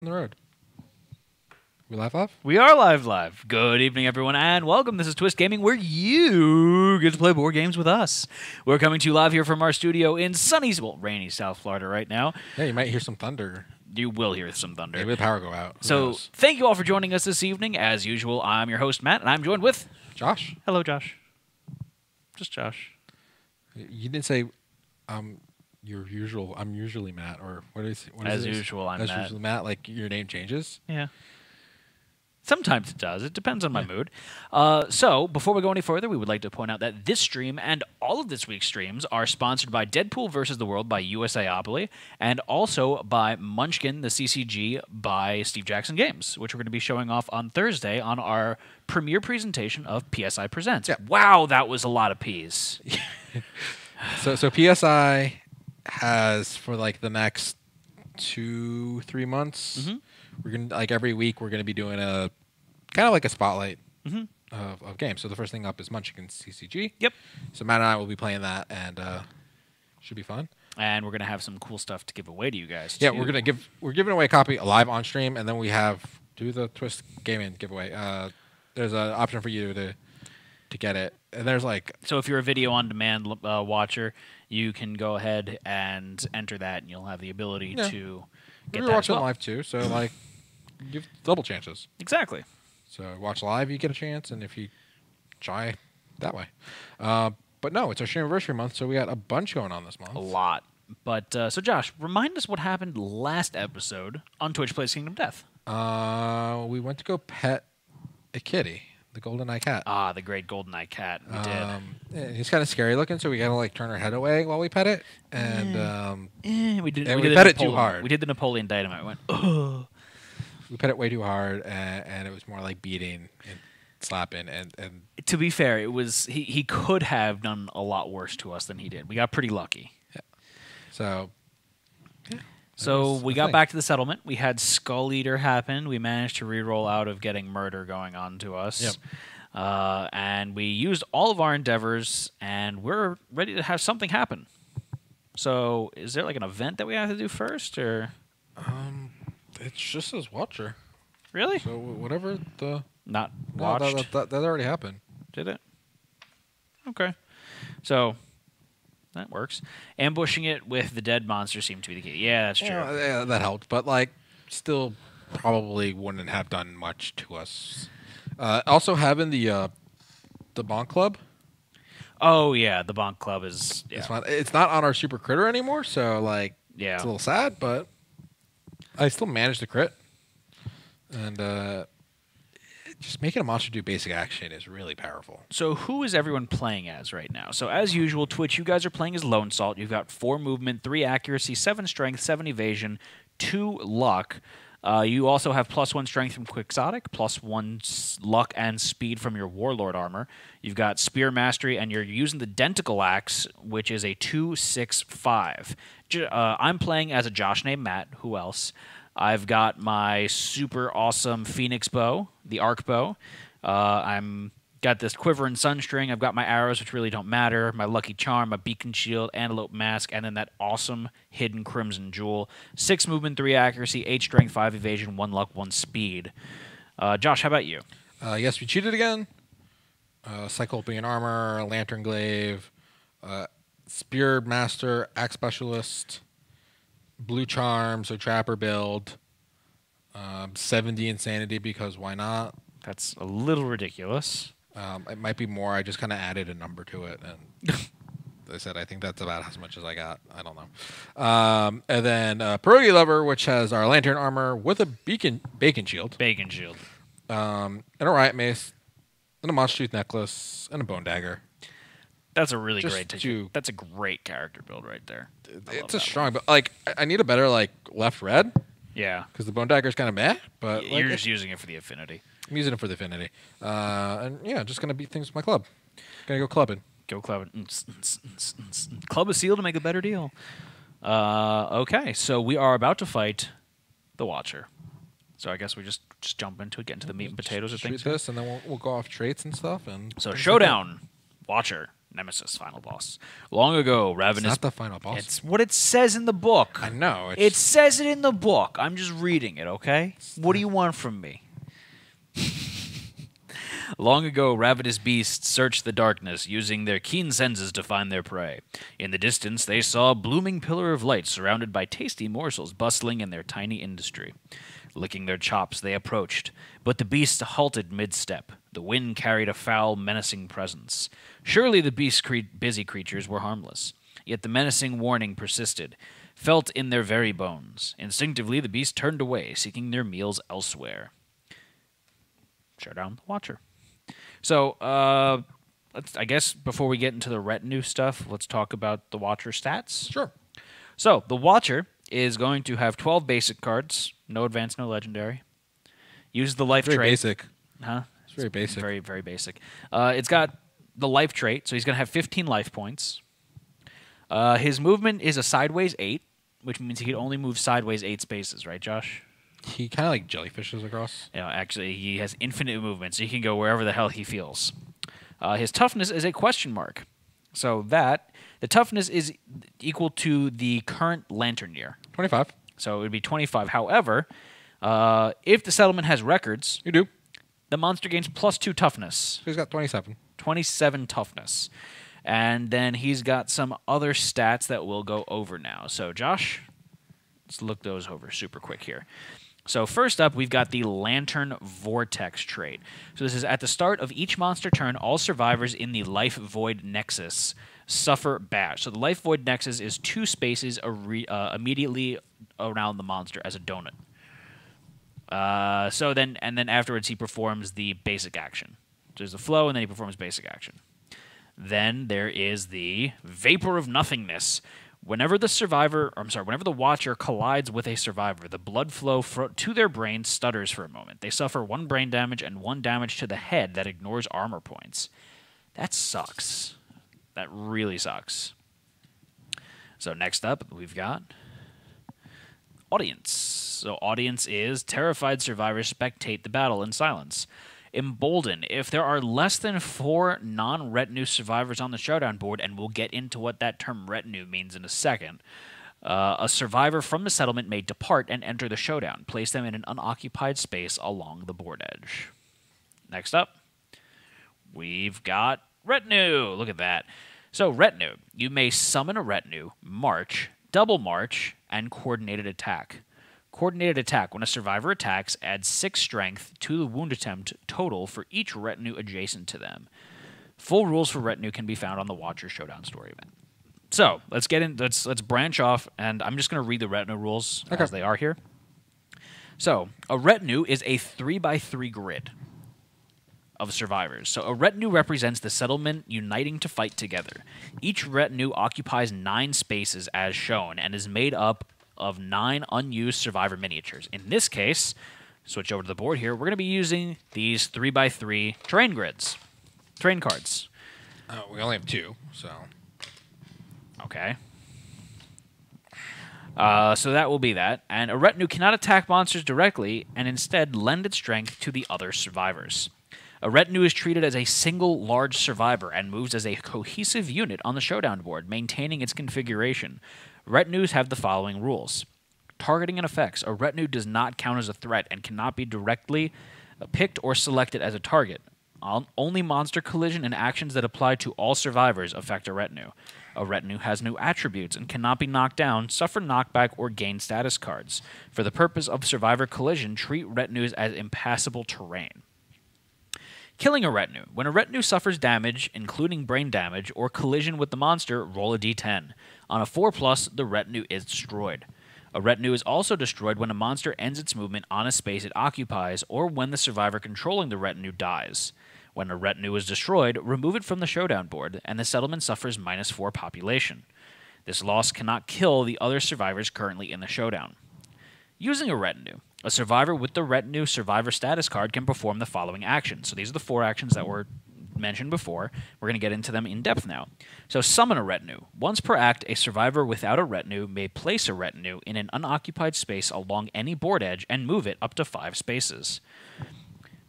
On the road. We live? We are live. Good evening, everyone, and welcome. This is Twist Gaming, where you get to play board games with us. We're coming to you live here from our studio in sunny, rainy South Florida right now. Yeah, you might hear some thunder. You will hear some thunder. Maybe the power go out. Who So, knows? thank you all for joining us this evening. As usual, I'm your host, Matt, and I'm joined with... Josh? Hello, Josh. Just Josh. You didn't say your usual, I'm usually Matt, or what is As it? usual, I'm As Matt. usual, Matt, like your name changes? Yeah. Sometimes it does. It depends on my mood. So, before we go any further, we would like to point out that this stream and all of this week's streams are sponsored by Deadpool vs. the World by USAopoly and also by Munchkin, the CCG by Steve Jackson Games, which we're going to be showing off on Thursday on our premiere presentation of PSI Presents. Yeah. Wow, that was a lot of P's. So PSI has, for like the next 2-3 months, we're gonna, like, every week we're gonna be doing a kind of like a spotlight of games. So the first thing up is Munchkin CCG. Yep. So Matt and I will be playing that, and should be fun. And we're going to have some cool stuff to give away to you guys, Yeah, too. we're giving away a copy live on stream, and then we do the Twist Gaming giveaway. There's an option for you to get it, and there's like, So if you're a video on demand watcher, you can go ahead and enter that, and you'll have the ability to get we're that as watching well. live too, so like you have double chances. Exactly. So watch live, you get a chance, and if you try that way. But no, it's our anniversary month, so we got a bunch going on this month. A lot. But, so Josh, remind us what happened last episode on Twitch Plays Kingdom Death. We went to go pet a kitty, the golden eye cat. Ah, the great GoldenEye cat. We did. Yeah, he's kind of scary looking, so we gotta like turn our head away while we pet it, and We did. and we we did pet the it too Napoleon- hard. We did the Napoleon Dynamite. We went, ugh. we pet it way too hard, and it was more like beating and slapping, and To be fair, it was he could have done a lot worse to us than he did. We got pretty lucky. so. So was we the got thing. back to the settlement. We had Skull Eater happen. We managed to re-roll out of getting murder going on to us. Yep. And we used all of our endeavors, and we're ready to have something happen. So is there like an event that we have to do first, or It's just as Watcher. really? So whatever the Not no, watched? that already happened. Did it? Okay. So that works. Ambushing it with the dead monster seemed to be the key. Yeah, that's true. Yeah, that helped, but like still probably wouldn't have done much to us. Also having the Bonk Club. Oh yeah, the Bonk Club is It's not on our Super Critter anymore, so like yeah. it's a little sad, but I still managed to crit. And just making a monster do basic action is really powerful. So who is everyone playing as right now? So as usual, Twitch, you guys are playing as Lone Salt. You've got 4 movement, 3 accuracy, 7 strength, 7 evasion, 2 luck. You also have +1 strength from Quixotic, +1 luck and speed from your Warlord armor. You've got Spear Mastery, and you're using the Denticle Axe, which is a 2/6/5. I'm playing as a Josh named Matt. Who else? I've got my super awesome Phoenix Bow, the Arc Bow. I'm got this Quiver and Sunstring. I've got my arrows, which really don't matter. My Lucky Charm, my Beacon Shield, Antelope Mask, and then that awesome Hidden Crimson Jewel. 6 movement, 3 accuracy, 8 strength, 5 evasion, 1 luck, 1 speed. Josh, how about you? Yes, we cheated again. Cyclopean Armor, Lantern Glaive, Spear Master, Axe Specialist, Blue Charm, so Trapper build, 70 Insanity because why not? That's a little ridiculous. It might be more. I just kind of added a number to it, and as I said, I think that's about as much as I got. I don't know. And then Pierogi Lover, which has our Lantern Armor with a Bacon Shield, Bacon Shield. and a Riot Mace, and a Monster Tooth Necklace, and a Bone Dagger. That's a really Just great to- That's a great character build right there. I love It's a that strong, but like I need a better like left red Yeah. because the Bone Dagger is kind of meh. But like, You're just using it for the affinity. I'm using it for the affinity, and yeah, just gonna beat things with my club. Gonna go clubbing. Go clubbing. Club a seal to make a better deal. Okay, so we are about to fight the Watcher. So I guess we just jump into it, get into the meat and potatoes of Shoot things. this, and then we'll go off traits and stuff. And So things like Showdown, Watcher. Nemesis, final boss. Long ago, Ravenous... It's not the final boss. It's what it says in the book. I know. It says it in the book. I'm just reading it, okay? What do you want from me? Long ago, ravenous beasts searched the darkness, using their keen senses to find their prey. In the distance, they saw a blooming pillar of light surrounded by tasty morsels bustling in their tiny industry. Licking their chops, they approached, but the beasts halted mid-step. The wind carried a foul, menacing presence. Surely the beast's busy creatures were harmless. Yet the menacing warning persisted, felt in their very bones. Instinctively, the beast turned away, seeking their meals elsewhere. Showdown the Watcher. So, I guess before we get into the retinue stuff, let's talk about the Watcher stats. Sure. So, the Watcher is going to have 12 basic cards. No advanced, no legendary. Use the life trait. Very basic. Huh? It's very basic. Very, very basic. It's got the life trait, so he's going to have 15 life points. His movement is a sideways 8, which means he can only move sideways 8 spaces, right, Josh? He kind of like jellyfishes across. Yeah, actually, he has infinite movement, so he can go wherever the hell he feels. His toughness is a question mark. So the toughness is equal to the current lantern year. 25. So it would be 25. However, if the settlement has records, You do. the monster gains +2 toughness. So he's got 27. 27 toughness. And then he's got some other stats that we'll go over now. So, Josh, let's look those over super quick here. So first up, we've got the Lantern Vortex trait. So this is at the start of each monster turn, all survivors in the Life Void Nexus suffer bash. So the Life Void Nexus is 2 spaces immediately around the monster as a donut. And then afterwards he performs the basic action. There's the flow, and then he performs basic action. Then there is the Vapor of Nothingness. Whenever the Watcher collides with a survivor, the blood flow to their brain stutters for a moment. They suffer 1 brain damage and 1 damage to the head that ignores armor points. That sucks. That really sucks. So next up, we've got Audience. So Audience is terrified survivors spectate the battle in silence. Embolden. If there are less than 4 non-retinue survivors on the Showdown board, and we'll get into what that term retinue means in a second, a survivor from the settlement may depart and enter the Showdown. Place them in an unoccupied space along the board edge. Next up, we've got Retinue. Look at that. So Retinue. You may summon a Retinue, March, Double March, and Coordinated Attack. Coordinated attack. When a survivor attacks, add 6 strength to the wound attempt total for each retinue adjacent to them. Full rules for retinue can be found on the Watcher Showdown story event. So let's get in. Let's branch off, and I'm just going to read the retinue rules as they are here. So a retinue is a 3x3 grid of survivors. So a retinue represents the settlement uniting to fight together. Each retinue occupies 9 spaces as shown and is made up of 9 unused survivor miniatures. In this case, switch over to the board here, we're going to be using these 3x3 terrain grids. Terrain cards. We only have 2, so... Okay. So that will be that. And a retinue cannot attack monsters directly, and instead lend its strength to the other survivors. A retinue is treated as a single large survivor and moves as a cohesive unit on the Showdown board, maintaining its configuration. Retinues have the following rules. Targeting and effects. A retinue does not count as a threat and cannot be directly picked or selected as a target. Only monster collision and actions that apply to all survivors affect a retinue. A retinue has no attributes and cannot be knocked down, suffer knockback, or gain status cards. For the purpose of survivor collision, treat retinues as impassable terrain. Killing a retinue. When a retinue suffers damage, including brain damage, or collision with the monster, roll a d10. On a 4+, the retinue is destroyed. A retinue is also destroyed when a monster ends its movement on a space it occupies, or when the survivor controlling the retinue dies. When a retinue is destroyed, remove it from the Showdown board, and the settlement suffers -4 population. This loss cannot kill the other survivors currently in the Showdown. Using a retinue. A survivor with the retinue survivor status card can perform the following actions. So these are the 4 actions that were mentioned before. We're going to get into them in depth now. So summon a retinue. Once per act, a survivor without a retinue may place a retinue in an unoccupied space along any board edge and move it up to 5 spaces.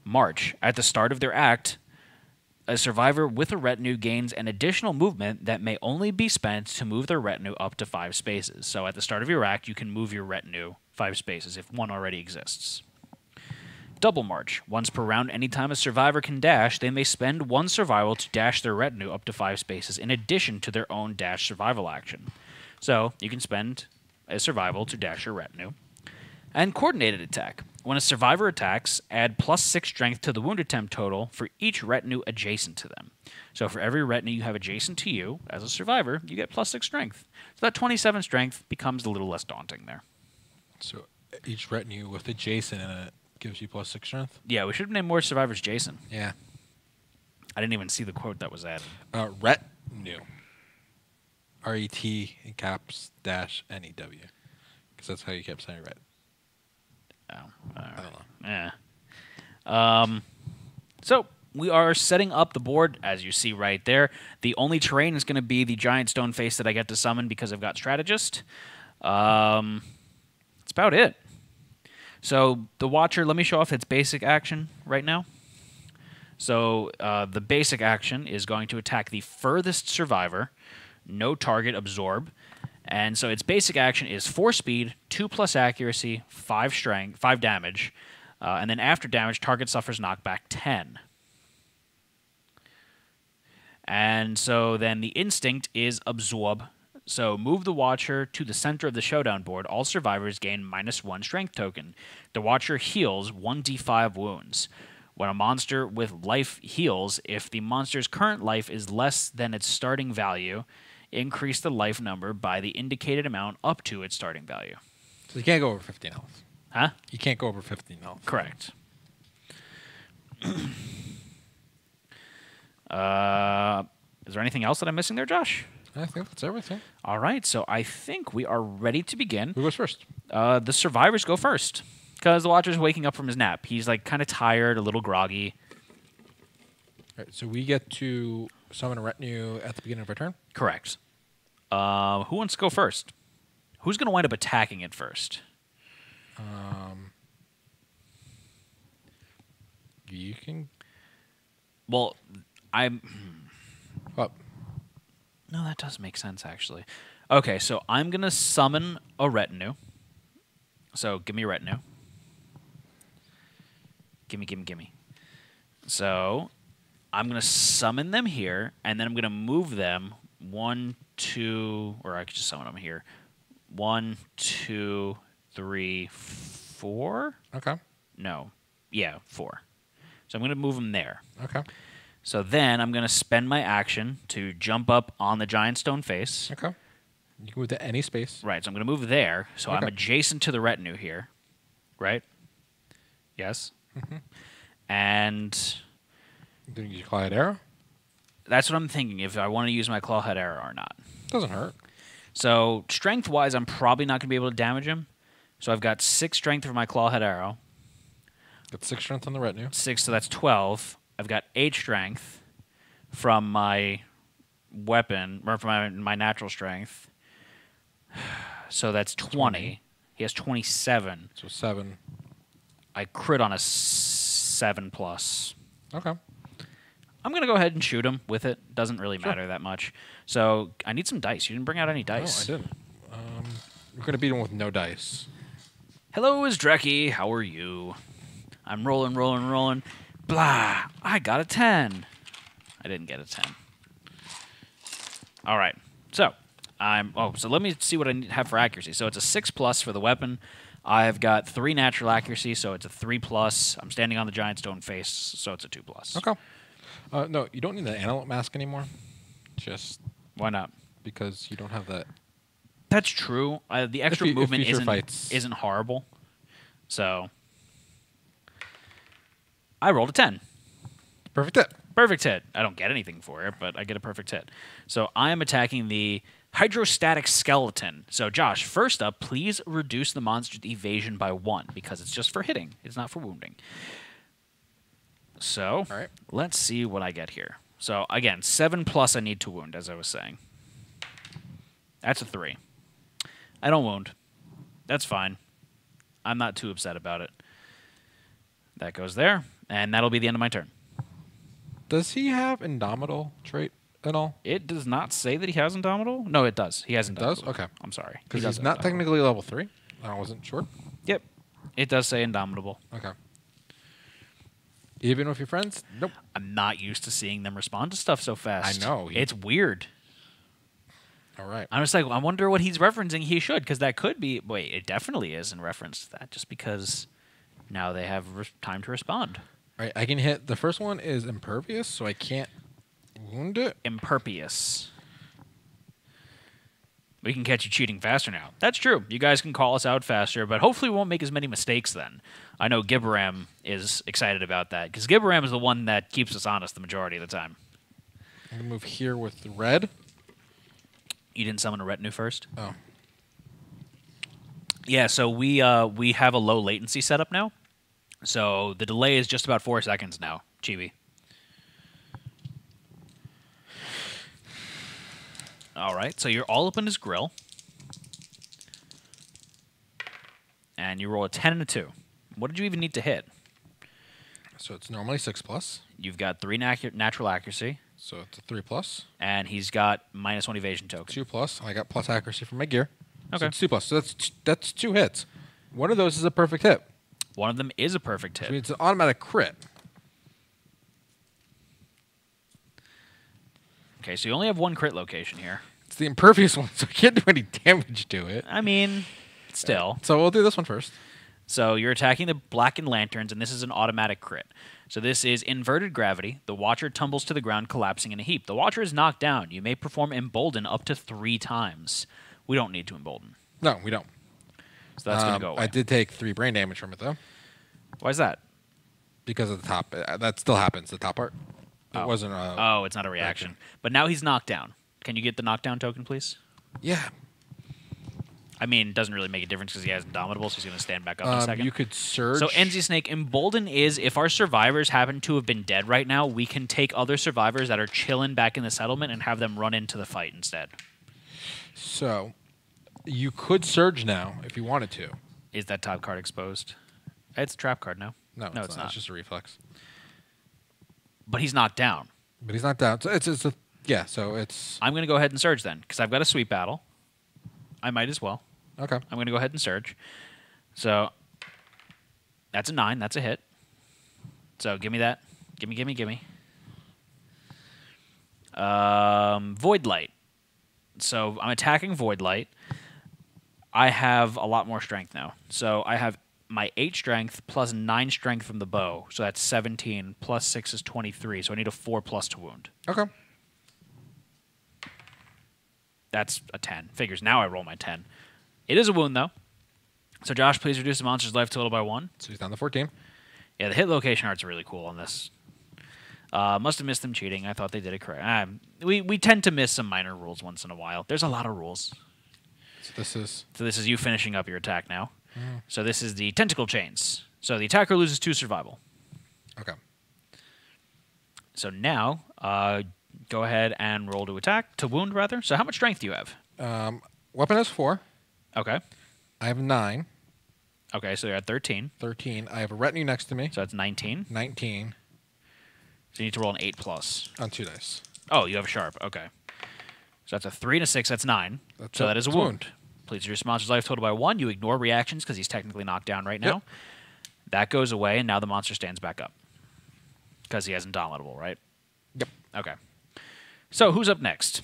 March. At the start of their act, a survivor with a retinue gains an additional movement that may only be spent to move their retinue up to 5 spaces. So at the start of your act, you can move your retinue 5 spaces if one already exists. Double march. Once per round, anytime a survivor can dash, they may spend 1 survival to dash their retinue up to 5 spaces in addition to their own dash survival action. So you can spend a survival to dash your retinue. And coordinated attack. When a survivor attacks, add +6 strength to the wound attempt total for each retinue adjacent to them. So for every retinue you have adjacent to you, as a survivor, you get +6 strength. So that 27 strength becomes a little less daunting there. So each retinue with adjacent in it gives you +6 strength? Yeah, we should have named more survivors Jason. Yeah. I didn't even see the quote that was added. Retinue. R-E-T in caps dash N-E-W. Because that's how you kept saying red. Oh, I don't know. Yeah. So we are setting up the board, as you see right there. The only terrain is going to be the giant stone face that I get to summon because I've got strategist. That's about it. So the Watcher, let me show off its basic action right now. So the basic action is going to attack the furthest survivor, no target, absorb. And so its basic action is 4 speed, 2+ accuracy, 5 strength, 5 damage. And then after damage, target suffers knockback 10. And so then the instinct is absorb. So move the Watcher to the center of the Showdown board. All survivors gain -1 strength token. The Watcher heals 1d5 wounds. When a monster with life heals, if the monster's current life is less than its starting value, increase the life number by the indicated amount up to its starting value. So you can't go over 15 health. Huh? You can't go over 15 health. Correct. Is there anything else that I'm missing there, Josh? I think that's everything. All right, so I think we are ready to begin. Who goes first? The survivors go first because the Watcher's waking up from his nap. He's like kind of tired, a little groggy. All right, so we get to summon a retinue at the beginning of our turn? Correct. Who wants to go first? Who's going to wind up attacking it first? You can... Well, I'm... What? No, that does make sense, actually. Okay, so I'm going to summon a retinue. So give me a retinue. Gimme. So I'm going to summon them here, and then I'm going to move them 1, 2, or I could just summon them here. 1, 2, 3, 4? Okay. No. Yeah, 4. So I'm going to move them there. Okay. So then I'm going to spend my action to jump up on the giant stone face. Okay. You can move to any space. Right, so I'm going to move there. So I'm adjacent to the retinue here. Right? Yes? Mm-hmm. And... Then you use your clawhead arrow? That's what I'm thinking, if I want to use my clawhead arrow or not. Doesn't hurt. So strength-wise, I'm probably not going to be able to damage him. So I've got 6 strength for my clawhead arrow. Got 6 strength on the retinue. 6, so that's 12. I've got 8 strength from my weapon, or from my natural strength. So that's 20. He has 27. So 7. I crit on a 7+. Okay. I'm going to go ahead and shoot him with it. Doesn't really matter that much. So I need some dice. You didn't bring out any dice. No, I didn't. We're going to beat him with no dice. Hello, Izdreki. How are you? I'm rolling. Blah. I got a 10. I didn't get a 10. All right. So so let me see what I have for accuracy. So it's a 6+ for the weapon. I've got 3 natural accuracy, so it's a 3+. I'm standing on the giant stone face, so it's a 2+. Okay. No, you don't need the antelope mask anymore. Just Why not? because you don't have that. That's true. The extra movement fights. isn't horrible. So I rolled a 10. Perfect hit. Perfect hit. I don't get anything for it, but I get a perfect hit. So I am attacking the hydrostatic skeleton. So Josh, first up, please reduce the monster's evasion by 1 because it's just for hitting. It's not for wounding. So all right. Let's see what I get here. So again, 7+ I need to wound, as I was saying. That's a 3. I don't wound. That's fine. I'm not too upset about it. That goes there, and that'll be the end of my turn. Does he have Indomitable trait at all? It does not say that he has Indomitable. No, it does. He has It Indomitable. does? Okay. I'm sorry. Because He does he's have not Indomitable. technically level 3. I wasn't sure. Yep. It does say Indomitable. Okay. Even with your friends? Nope. I'm not used to seeing them respond to stuff so fast. I know. It's weird. All right. I'm just like, I wonder what he's referencing. He should, because that could be. Wait, it definitely is in reference to that, just because now they have time to respond. All right. I can hit. The first one is impervious, so I can't wound it. Impervious. We can catch you cheating faster now. That's true. You guys can call us out faster, but hopefully we won't make as many mistakes then. I know Gibram is excited about that, because Gibram is the one that keeps us honest the majority of the time. I'm going to move here with the red. You didn't summon a retinue first? Oh. Yeah, so we have a low latency setup now. So the delay is just about 4 seconds now, Chibi. All right, so you're all up in his grill. And you roll a 10 and a 2. What did you even need to hit? So it's normally 6+. You've got 3 natural accuracy. So it's a 3+. And he's got -1 evasion token. 2+. I got plus accuracy from my gear. Okay. So it's 2+. So that's 2 hits. One of those is a perfect hit. One of them is a perfect hit. Which means it's an automatic crit. Okay, so you only have 1 crit location here. It's the impervious one, so I can't do any damage to it. I mean, still. So we'll do this one first. So you're attacking the blackened lanterns, and this is an automatic crit. So this is inverted gravity. The Watcher tumbles to the ground, collapsing in a heap. The Watcher is knocked down. You may perform Embolden up to 3 times. We don't need to Embolden. No, we don't. So that's going to go away. I did take 3 brain damage from it, though. Why is that? Because of the top. That still happens, the top part. It wasn't a... Oh, it's not a reaction. But now he's knocked down. Can you get the knockdown token, please? Yeah. I mean, it doesn't really make a difference because he has Indomitable, so he's going to stand back up in a second. You could surge. So NZ Snake, Embolden is if our survivors happen to have been dead right now, we can take other survivors that are chilling back in the settlement and have them run into the fight instead. So you could surge now if you wanted to. Is that top card exposed? It's a trap card now. No, it's not. It's just a reflex. But he's knocked down. But he's not down. So it's a... Yeah, so it's... I'm going to go ahead and surge then, because I've got a sweep battle. I might as well. Okay. I'm going to go ahead and surge. So that's a 9. That's a hit. So give me that. Gimme. Void Light. So I'm attacking Void Light. I have a lot more strength now. So I have my 8 strength plus 9 strength from the bow. So that's 17. Plus 6 is 23. So I need a 4+ to wound. Okay. That's a 10. Figures now I roll my 10. It is a wound, though. So, Josh, please reduce the monster's life total by 1. So he's down to 14. Yeah, the hit location arts are really cool on this. Must have missed them cheating. I thought they did it correct. We tend to miss some minor rules once in a while. There's a lot of rules. So this is you finishing up your attack now. So this is the tentacle chains. So the attacker loses 2 survival. Okay. So now, go ahead and roll to attack, to wound rather. So how much strength do you have? Weapon has 4. Okay. I have 9. Okay, so you're at 13. 13. I have a retinue next to me. So that's 19. 19. So you need to roll an 8+. On 2 dice. Oh, you have a sharp. Okay. So that's a 3 and a 6. That's 9. So that is a wound. Please reduce monster's life total by 1. You ignore reactions because he's technically knocked down right now. Yep. That goes away, and now the monster stands back up. Because he has Indomitable, right? Yep. Okay. So who's up next?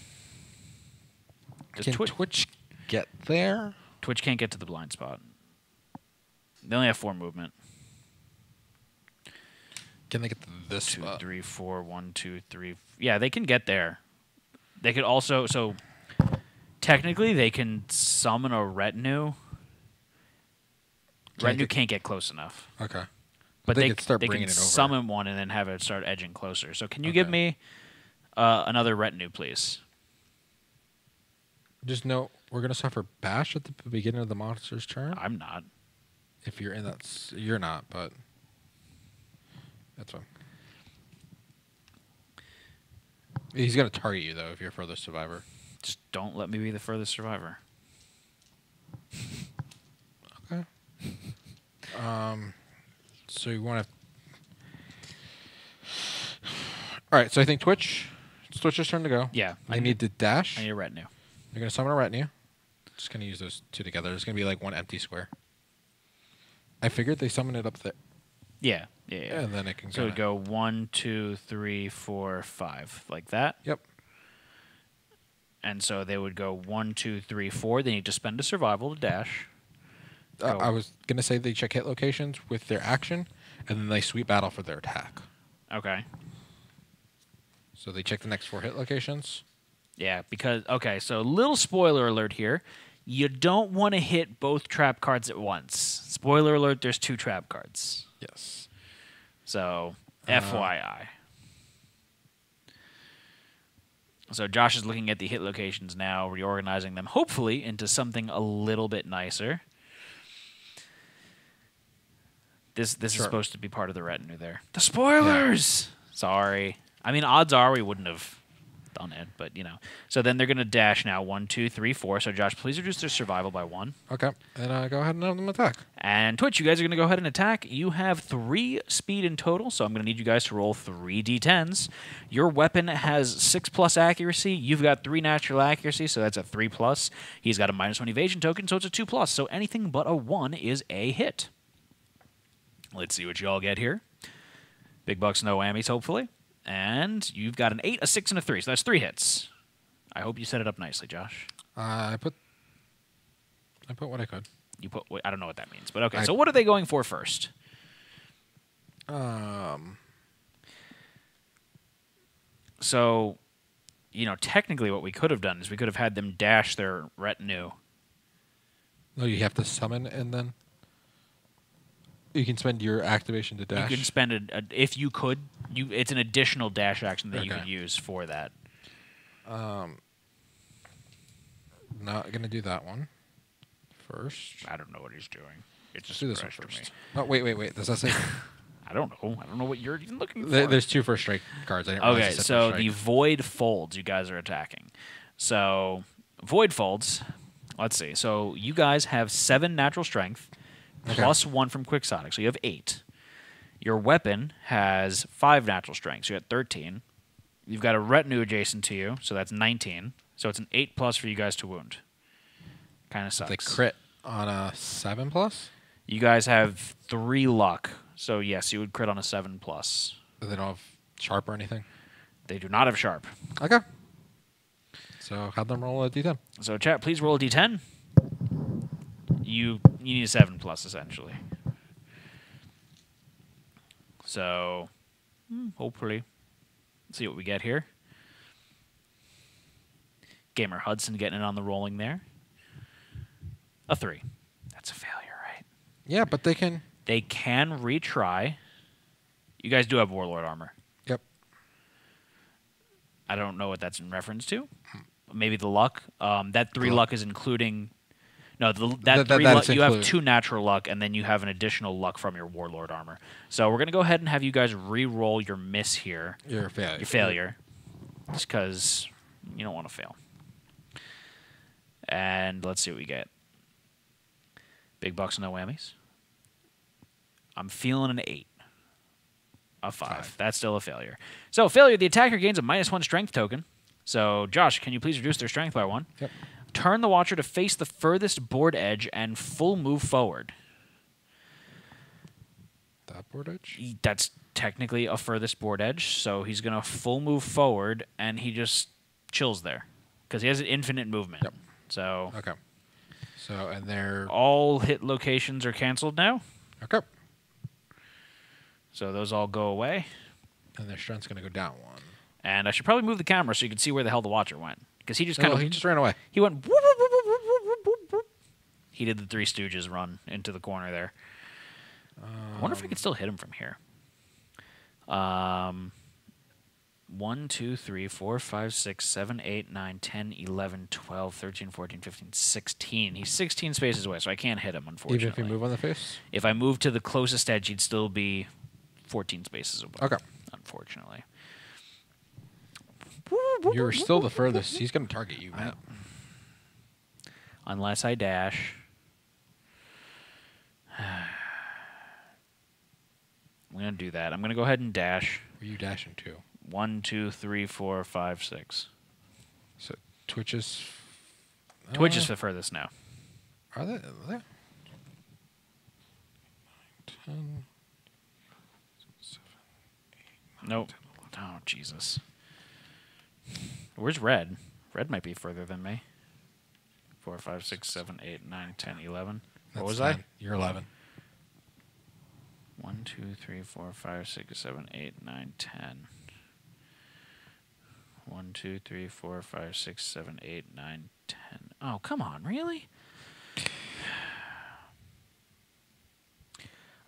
Can Twitch get there? Twitch can't get to the blind spot. They only have 4 movement. Can they get to this 2, spot? 3, 4, 1, 2, 3. Yeah, they can get there. They could also... So technically, they can summon a retinue. Retinue can't get close enough. Okay. But they could start they bringing can it over. summon one and then have it start edging closer. So can you give me another retinue, please? Just know we're going to suffer bash at the beginning of the monster's turn. I'm not. If you're in that... You're not, but... That's fine. He's going to target you, though, if you're a further survivor. Just don't let me be the furthest survivor. Okay. So you want to... All right, so I think it's Twitch's turn to go. Yeah. They need to dash. I need a retinue. They're going to summon a retinue. Just going to use those two together. There's going to be like one empty square. I figured they summon it up there. Yeah. And then it can So it would go 1, 2, 3, 4, 5, like that. Yep. And so they would go 1, 2, 3, 4. They need to spend a survival to dash. I was going to say they check hit locations with their action, and then they sweep battle for their attack. Okay. So they check the next 4 hit locations. Yeah, because, okay, so little spoiler alert here. You don't want to hit both trap cards at once. Spoiler alert, there's 2 trap cards. Yes. So, FYI. So Josh is looking at the hit locations now, reorganizing them, hopefully, into something a little bit nicer. This is supposed to be part of the retinue there. The spoilers! Yeah. Sorry. I mean, odds are we wouldn't have done it, but, you know. So then they're going to dash now. 1, 2, 3, 4. So, Josh, please reduce their survival by 1. Okay. And go ahead and have them attack. And Twitch, you guys are going to go ahead and attack. You have 3 speed in total, so I'm going to need you guys to roll 3 d10s. Your weapon has 6+ accuracy. You've got 3 natural accuracy, so that's a 3+. He's got a -1 evasion token, so it's a 2+. So anything but a 1 is a hit. Let's see what you all get here. Big bucks, no whammies, hopefully. And you've got an 8, a 6, and a 3. So that's 3 hits. I hope you set it up nicely, Josh. I put what I could. You put. I don't know what that means, but okay. So what are they going for first? So, you know, technically, what we could have done is we could have had them dash their retinue. No, you have to summon and then you can spend your activation to dash. You can spend if you could. It's an additional dash action that you could use for that. Not gonna do that one first. I don't know what he's doing. It's just do this one first. Oh wait. Does that say? I don't know. I don't know what you're even looking for. There's 2 first strike cards. I didn't okay, so the void folds you guys are attacking. So void folds. Let's see. So you guys have 7 natural strength, plus 1 from quixotic. So you have 8. Your weapon has 5 natural strength, so you got 13. You've got a retinue adjacent to you, so that's 19. So it's an 8+ for you guys to wound. Kind of sucks. The crit on a 7+? You guys have 3 luck, so yes, you would crit on a 7+. They don't have sharp or anything? They do not have sharp. Okay. So have them roll a d10. So chat, please roll a d10. You need a 7+, essentially. So, hopefully, let's see what we get here. Gamer Hudson getting it on the rolling there. A 3. That's a failure, right? Yeah, but they can... They can retry. You guys do have Warlord armor. Yep. I don't know what that's in reference to. Maybe the luck. That 3 luck is including... No, that 3 luck, you have 2 natural luck, and then you have an additional luck from your Warlord armor. So we're going to go ahead and have you guys re-roll your miss here. Your failure. Your failure. Just because you don't want to fail. And let's see what we get. Big bucks, no whammies. I'm feeling an 8. A 5. That's still a failure. So failure, the attacker gains a -1 strength token. So Josh, can you please reduce their strength by 1? Yep. Turn the Watcher to face the furthest board edge and full move forward. That board edge? That's technically a furthest board edge, so he's going to full move forward, and he just chills there because he has an infinite movement. Yep. So okay. So, and they're... all hit locations are canceled now. Okay. So those all go away. And their strength's going to go down 1. And I should probably move the camera so you can see where the hell the Watcher went. Because he just kind of... he just ran away. He went... Whoop, whoop, whoop, whoop, whoop, whoop, whoop. He did the Three Stooges run into the corner there. I wonder if I could still hit him from here. 1, 2, 3, 4, 5, 6, 7, 8, 9, 10, 11, 12, 13, 14, 15, 16. He's 16 spaces away, so I can't hit him, unfortunately. Even if you move on the face? If I move to the closest edge, he'd still be 14 spaces away. Okay. Unfortunately. You're still the furthest. He's going to target you, man. Unless I dash. I'm going to do that. I'm going to go ahead and dash. Where are you dashing to? 1, 2, 3, 4, 5, 6. So Twitch is... Twitch is the furthest now. Are they? 10, 7, 8, 9, Nope. 10, 11. Oh, Jesus. Where's Red? Red might be further than me. 4, 5, 6, 7, 8, 9, 10, 11. What was 10. I? You're 11. 1, 2, 3, 4, 5, 6, 7, 8, 9, 10. 1, 2, 3, 4, 5, 6, 7, 8, 9, 10. Oh, come on, really?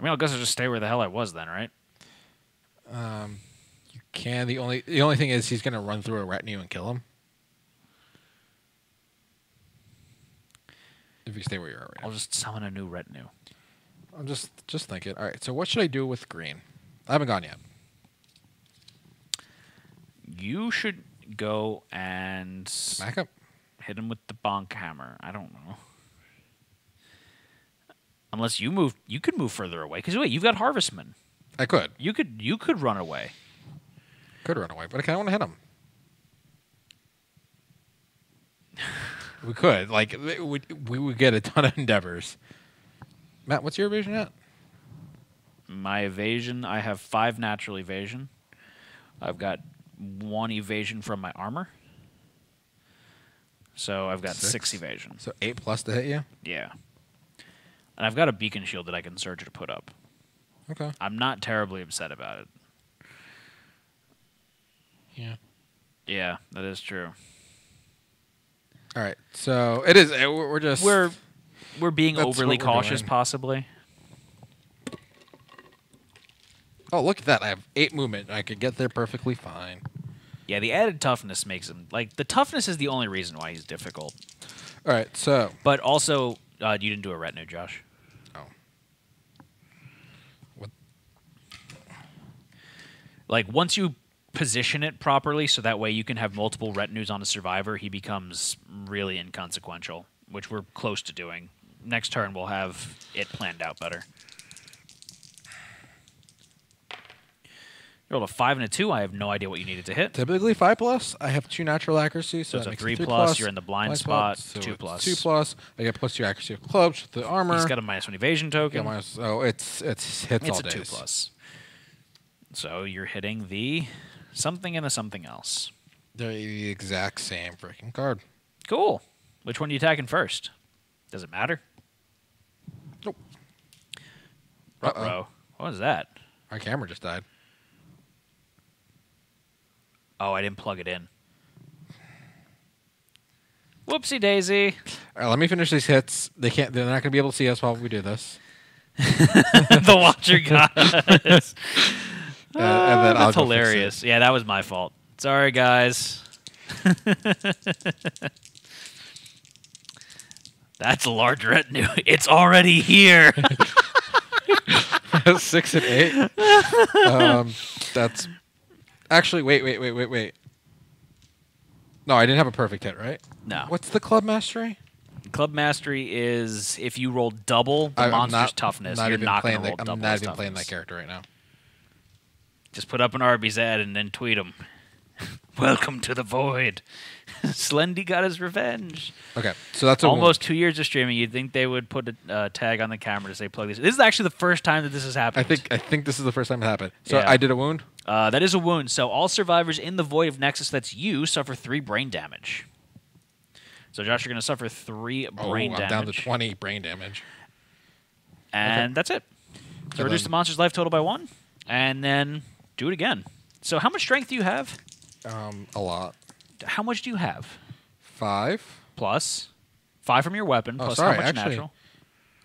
I mean, I guess I'll just stay where the hell I was then, right? You can. The only thing is he's gonna run through a retinue and kill him. If you stay where you are right I'll now. just summon a new retinue. I'm just thinking. All right. So what should I do with green? I haven't gone yet. You should go and Smack up. hit him with the bonk hammer. I don't know. Unless you move, you could move further away. Because wait, you've got Harvestman. I could. You could run away. Could run away, but I kind of want to hit him. We could. Like, we would get a ton of endeavors. Matt, what's your evasion at? My evasion, I have 5 natural evasion. I've got 1 evasion from my armor. So I've got 6 evasion. So 8+ to hit you? Yeah. And I've got a beacon shield that I can surge to put up. Okay. I'm not terribly upset about it. Yeah. Yeah, that is true. All right. So it is. We're just. We're being That's overly what we're cautious, doing. possibly. Oh, look at that! I have 8 movement. I could get there perfectly fine. Yeah, the added toughness makes him like the toughness is the only reason why he's difficult. All right. So. But also, you didn't do a retinue, Josh. Oh. What? Like once you position it properly, so that way you can have multiple retinues on a survivor, he becomes really inconsequential, which we're close to doing. Next turn, we'll have it planned out better. You rolled a 5 and a 2. I have no idea what you needed to hit. Typically 5+. I have 2 natural accuracy, so So it's that a makes 3 it 3+. plus. You're in the blind spot. So 2 it's plus. 2+. I get +2 accuracy of clubs with the armor. He's got a -1 evasion token. Oh, it's hits It's all a days. 2 plus. So you're hitting the something and a something else. They're the exact same freaking card. Cool. Which one are you attacking first? Does it matter? Nope. Ruh-roh. What was that? Our camera just died. Oh, I didn't plug it in. Whoopsie daisy. All right, let me finish these hits. They're not going to be able to see us while we do this. The watcher got us. And then I'll That's go fix hilarious. Yeah, that was my fault. Sorry, guys. That's a large retinue. It's already here. 6 and 8. That's actually wait. No, I didn't have a perfect hit, right? No. What's the club mastery? Club mastery is if you roll double the I'm monster's toughness, you're not going to roll double I'm not his even playing that toughness. character right now. Just put up an Arby's ad and then tweet him. Welcome to the void. Slendy got his revenge. Okay, so that's Almost 2 years of streaming. You'd think they would put a tag on the camera to say plug this. This is actually the first time that this has happened. I think this is the first time it happened. So Yeah. I did a wound. That is a wound. So all survivors in the void of Nexus, that's you, suffer 3 brain damage. So Josh, you're going to suffer 3 brain I'm damage. down to 20 brain damage. And that's it. So So reduce then- the monster's life total by 1, and then do it again. So how much strength do you have? A lot. How much do you have? 5. Plus 5 from your weapon, Oh, plus sorry, how much actually- natural?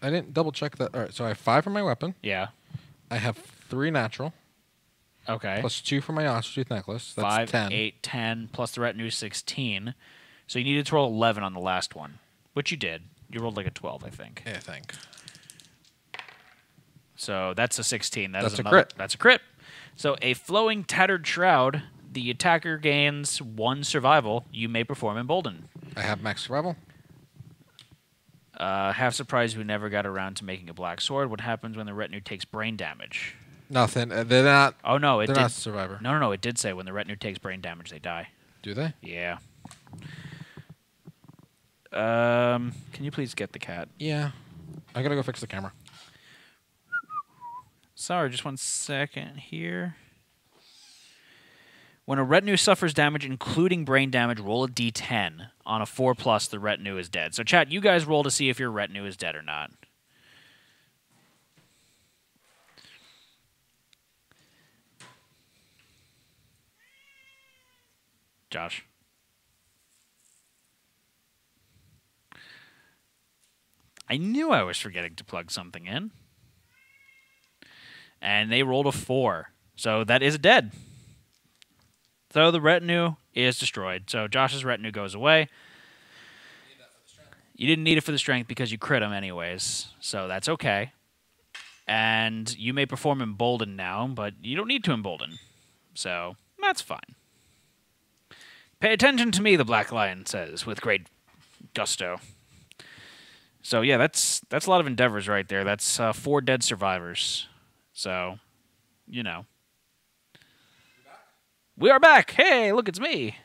I didn't double check that. All right, so I have 5 from my weapon. Yeah. I have 3 natural. Okay. Plus 2 for my ostrich necklace. That's 5, 10. 8, 10, plus the retinue 16. So you needed to roll 11 on the last one, which you did. You rolled like a 12, I think. Yeah, I think. So that's a 16. That's a another, crit. That's a crit. So a flowing tattered shroud. The attacker gains 1 survival. You may perform embolden. I have max survival. Half surprised we never got around to making a black sword. What happens when the retinue takes brain damage? Nothing. They're not. Oh no, it They're did. not survivor. No. It did say when the retinue takes brain damage, they die. Do they? Yeah. Can you please get the cat? Yeah. I gotta go fix the camera. Sorry, just 1 second here. When a retinue suffers damage, including brain damage, roll a d10. On a 4+, the retinue is dead. So, chat, you guys roll to see if your retinue is dead or not. Josh. I knew I was forgetting to plug something in. And they rolled a 4. So that is dead. So the retinue is destroyed. So Josh's retinue goes away. You didn't need it for the strength because you crit him anyways. So that's okay. And you may perform Embolden now, but you don't need to Embolden. So that's fine. Pay attention to me, the Black Lion says, with great gusto. So yeah, that's a lot of endeavors right there. That's 4 dead survivors. So, you know. We are back. Hey, look, it's me.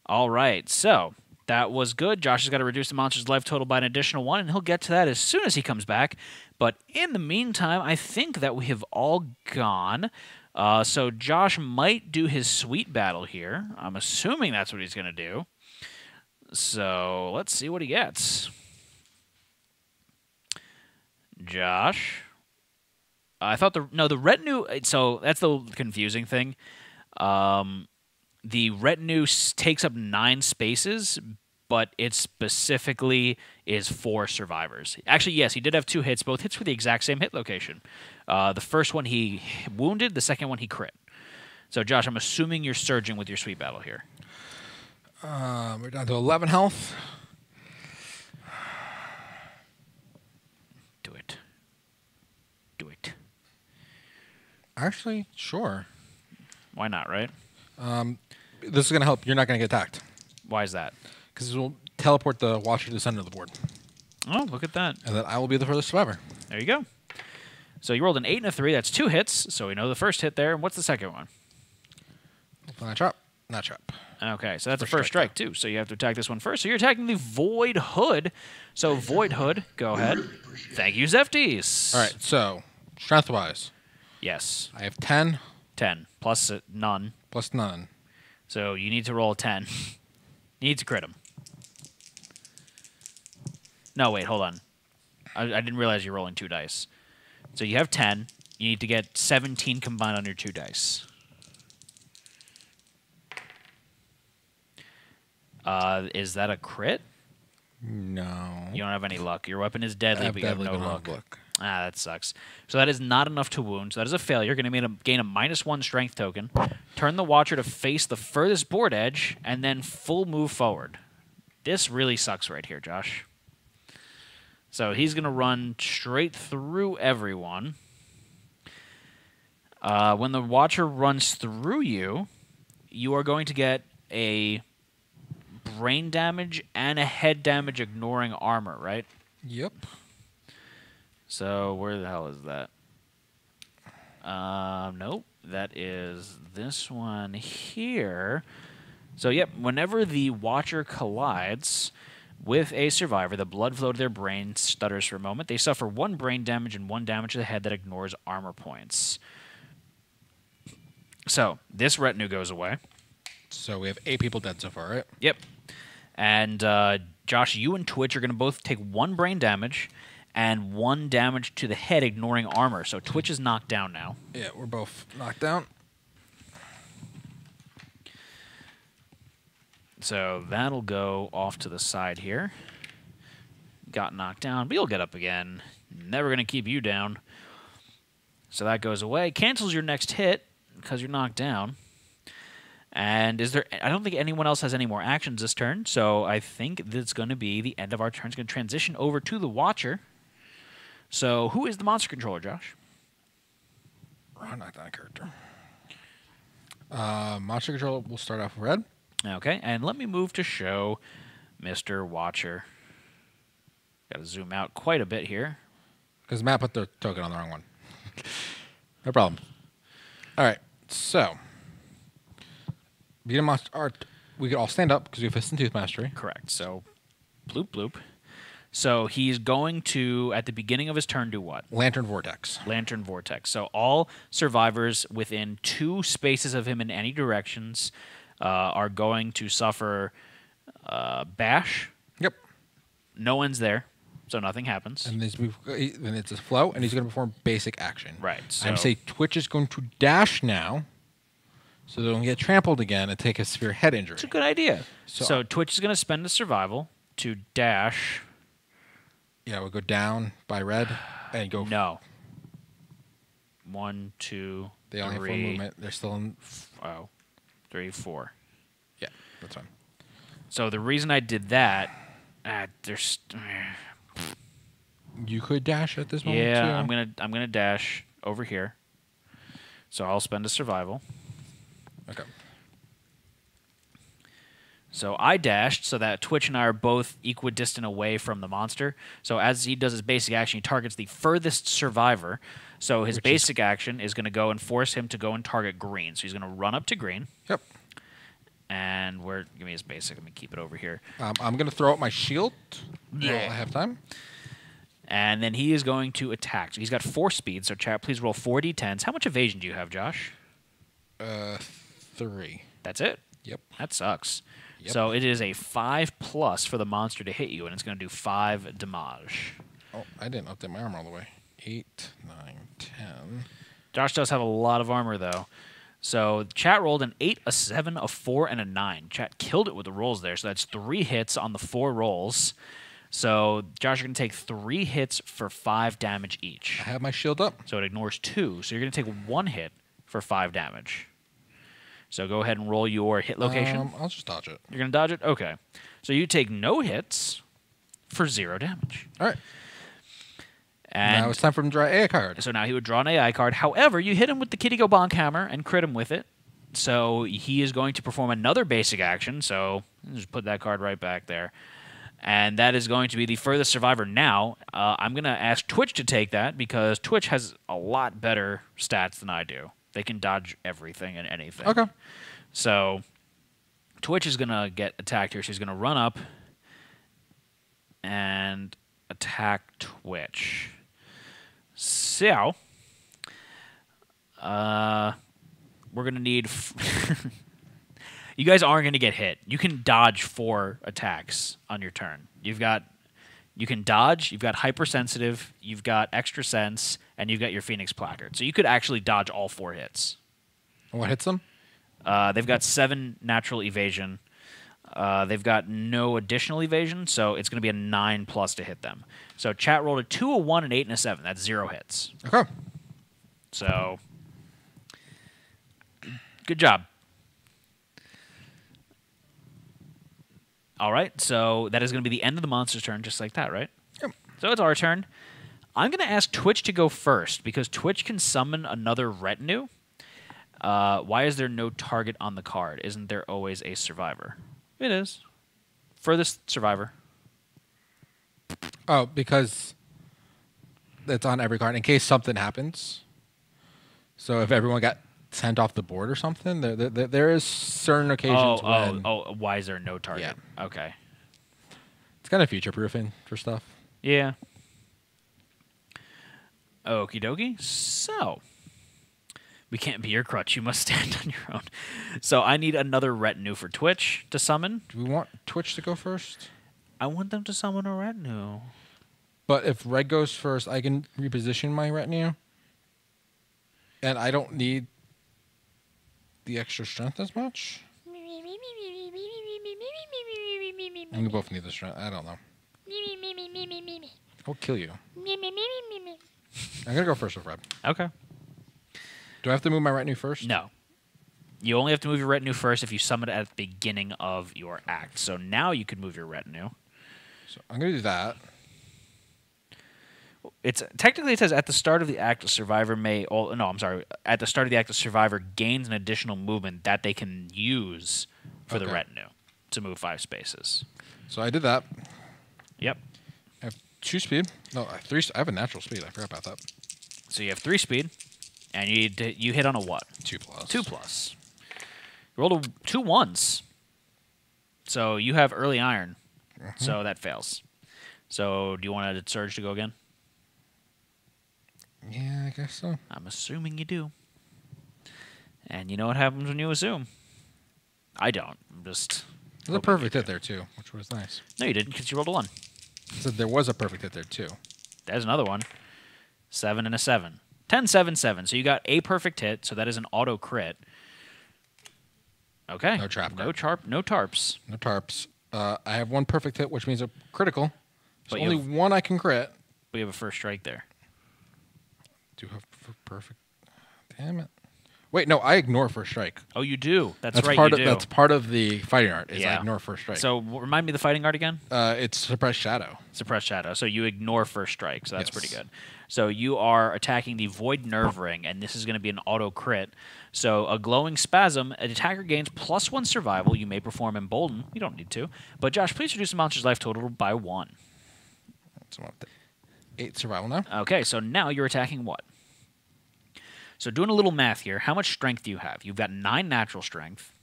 All right, so that was good. Josh has got to reduce the monster's life total by an additional 1, and he'll get to that as soon as he comes back. But in the meantime, I think that we have all gone. So Josh might do his sweet battle here. I'm assuming that's what he's going to do. So let's see what he gets. Josh. I thought the retinue. So that's the confusing thing. The retinue takes up 9 spaces, but it specifically is 4 survivors. Actually, yes, he did have 2 hits. Both hits were the exact same hit location. The first one he wounded. The second one he crit. So, Josh, I'm assuming you're surging with your sweet battle here. We're down to 11 health. Do it. Do it. Actually, sure. Why not, right? This is going to help. You're not going to get attacked. Why is that? Because it will teleport the Watcher to the center of the board. Oh, look at that. And then I will be the furthest survivor. There you go. So you rolled an 8 and a 3. That's 2 hits. So we know the first hit there. And what's the second one? Not trap. Not trap. Okay, so that's the first strike, too. So you have to attack this one first. So you're attacking the Void Hood. So Void Hood, go ahead. Thank you, Zefties. All right, so strength-wise. Yes. I have 10. 10, plus none. Plus none. So you need to roll a 10. You need to crit him. No, wait, hold on. I didn't realize you're rolling 2 dice. So you have 10. You need to get 17 combined on your 2 dice. Is that a crit? No. You don't have any luck. Your weapon is deadly, but you have no luck. Ah, that sucks. So that is not enough to wound. So that is a failure. You're going to gain a -1 strength token. Turn the Watcher to face the furthest board edge, and then full move forward. This really sucks right here, Josh. So he's going to run straight through everyone. When the Watcher runs through you, you are going to get a brain damage and a head damage ignoring armor, right? Yep. So where the hell is that? Nope. That is this one here. So, yep, whenever the Watcher collides with a survivor, the blood flow to their brain stutters for a moment. They suffer 1 brain damage and 1 damage to the head that ignores armor points. So, this retinue goes away. So we have 8 people dead so far, right? Yep. And, Josh, you and Twitch are going to both take 1 brain damage and 1 damage to the head ignoring armor. So Twitch is knocked down now. Yeah, we're both knocked down. So that'll go off to the side here. Got knocked down, but you'll get up again. Never going to keep you down. So that goes away. Cancels your next hit because you're knocked down. And I don't think anyone else has any more actions this turn, so I think that's going to be the end of our turn. It's going to transition over to the Watcher. So who is the monster controller, Josh? I'm not that character. Monster controller will start off with red. Okay, and let me move to show Mr. Watcher. Got to zoom out quite a bit here. Because Matt put the token on the wrong one. No problem. All right. So, beat a monster art. We could all stand up because we have Fist and Tooth Mastery. Correct. So, bloop, bloop. So, he's going to, at the beginning of his turn, do what? Lantern Vortex. Lantern Vortex. So, all survivors within 2 spaces of him in any directions are going to suffer bash. Yep. No one's there, so nothing happens. And then it's a flow, and he's going to perform basic action. Right. So I'm say Twitch is going to dash now, so they don't get trampled again and take a severe head injury. it's a good idea. So- So Twitch is going to spend a survival to dash. Yeah, we'll go down by red and go. No. 1, 2, They only have 3, full movement. They're still in. 3, 4. Yeah, that's fine. So the reason I did that, there's. You could dash at this moment. Yeah, too. I'm gonna dash over here. So I'll spend a survival. Okay. So I dashed so that Twitch and I are both equidistant away from the monster. So as he does his basic action, he targets the furthest survivor. So his basic action is going to go and force him to go and target green. So he's going to run up to green. Yep. And give me his basic. Let me keep it over here. I'm going to throw out my shield. Yeah. While I have time. And then he is going to attack. So he's got 4 speed. So chat, please roll 4d10s. How much evasion do you have, Josh? 3. That's it? Yep. That sucks. Yep. So it is a 5+ for the monster to hit you, and it's going to do 5 damage. Oh, I didn't update my armor all the way. 8, 9, 10. Josh does have a lot of armor, though. So chat rolled an 8, a 7, a 4, and a 9. Chat killed it with the rolls there. So that's 3 hits on the 4 rolls. So Josh, you're going to take 3 hits for 5 damage each. I have my shield up. So it ignores 2. So you're going to take 1 hit for 5 damage. So go ahead and roll your hit location. I'll just dodge it. You're going to dodge it? Okay. So you take no hits for 0 damage. All right. And now it's time for him to draw a card. so now he would draw an AI card. However, you hit him with the Kitty Go Bonk Hammer and crit him with it. So he is going to perform another basic action. So just put that card right back there. And that is going to be the furthest survivor now. I'm going to ask Twitch to take that because Twitch has a lot better stats than I do. They can dodge everything and anything. Okay. So Twitch is going to get attacked here. She's going to run up and attack Twitch. So we're going to need... You guys aren't going to get hit. You can dodge 4 attacks on your turn. You can dodge, you've got hypersensitive, you've got extra sense, and you've got your Phoenix Placard. So you could actually dodge all 4 hits. What hits them? They've got 7 natural evasion. They've got no additional evasion, so it's going to be a 9+ to hit them. So chat rolled a 2, a 1, an 8, and a 7. That's 0 hits. Okay. So good job. All right, so that is going to be the end of the monster's turn, just like that, right? Yep. So it's our turn. I'm going to ask Twitch to go first because Twitch can summon another retinue. Why is there no target on the card? Isn't there always a survivor? It is. Furthest survivor. Oh, because it's on every card in case something happens. So if everyone got sent off the board or something, there is certain occasions when... why is there no target? Yeah. Okay. It's kind of future-proofing for stuff. Yeah. Okie dokie. So, we can't be your crutch. You must stand on your own. So I need another retinue for Twitch to summon. Do we want Twitch to go first? I want them to summon a retinue. But if Red goes first, I can reposition my retinue. And I don't need the extra strength as much. And we both need the strength. I don't know. I'll kill you. I'm going to go first with Red. Okay. Do I have to move my retinue first? No. You only have to move your retinue first if you summon it at the beginning of your act. So now you can move your retinue. So I'm going to do that. It's technically it says at the start of the act, a survivor may. Oh, no, I'm sorry. At the start of the act, a survivor gains an additional movement that they can use for the retinue to move 5 spaces. So I did that. Yep. I have 2 speed. No, 3. I have a natural speed. I forgot about that. So you have 3 speed. And you hit on a what? 2+. 2+. You rolled 2 1s. So you have early iron. So that fails. So do you want a surge to go again? Yeah, I guess so. I'm assuming you do. And you know what happens when you assume? I don't. I'm just... There's a perfect hit there, too, which was nice. No, you didn't, because you rolled a 1. I said there was a perfect hit there, too. There's another one. 7 and a 7. 10, 7, 7. So you got a perfect hit, so that is an auto crit. Okay. No trap No card. no tarps. No tarps. I have 1 perfect hit, which means a critical. But There's only 1 I can crit. We have a first strike there. Do have perfect. Damn it. Wait, no, I ignore first strike. Oh, you do. That's right, part you of, do. That's part of the fighting art, is I Yeah. ignore first strike. So remind me the fighting art again? It's Suppressed Shadow. Suppressed Shadow. So you ignore first strike, so that's Yes. pretty good. So you are attacking the Void Nerve Ring, and this is going to be an auto crit. So a glowing spasm, an attacker gains +1 survival. You may perform Embolden. You don't need to. But Josh, please reduce the monster's life total by 1. So I'm up to 8 survival now. Okay, so now you're attacking what? So doing a little math here, how much strength do you have? You've got 9 natural strength.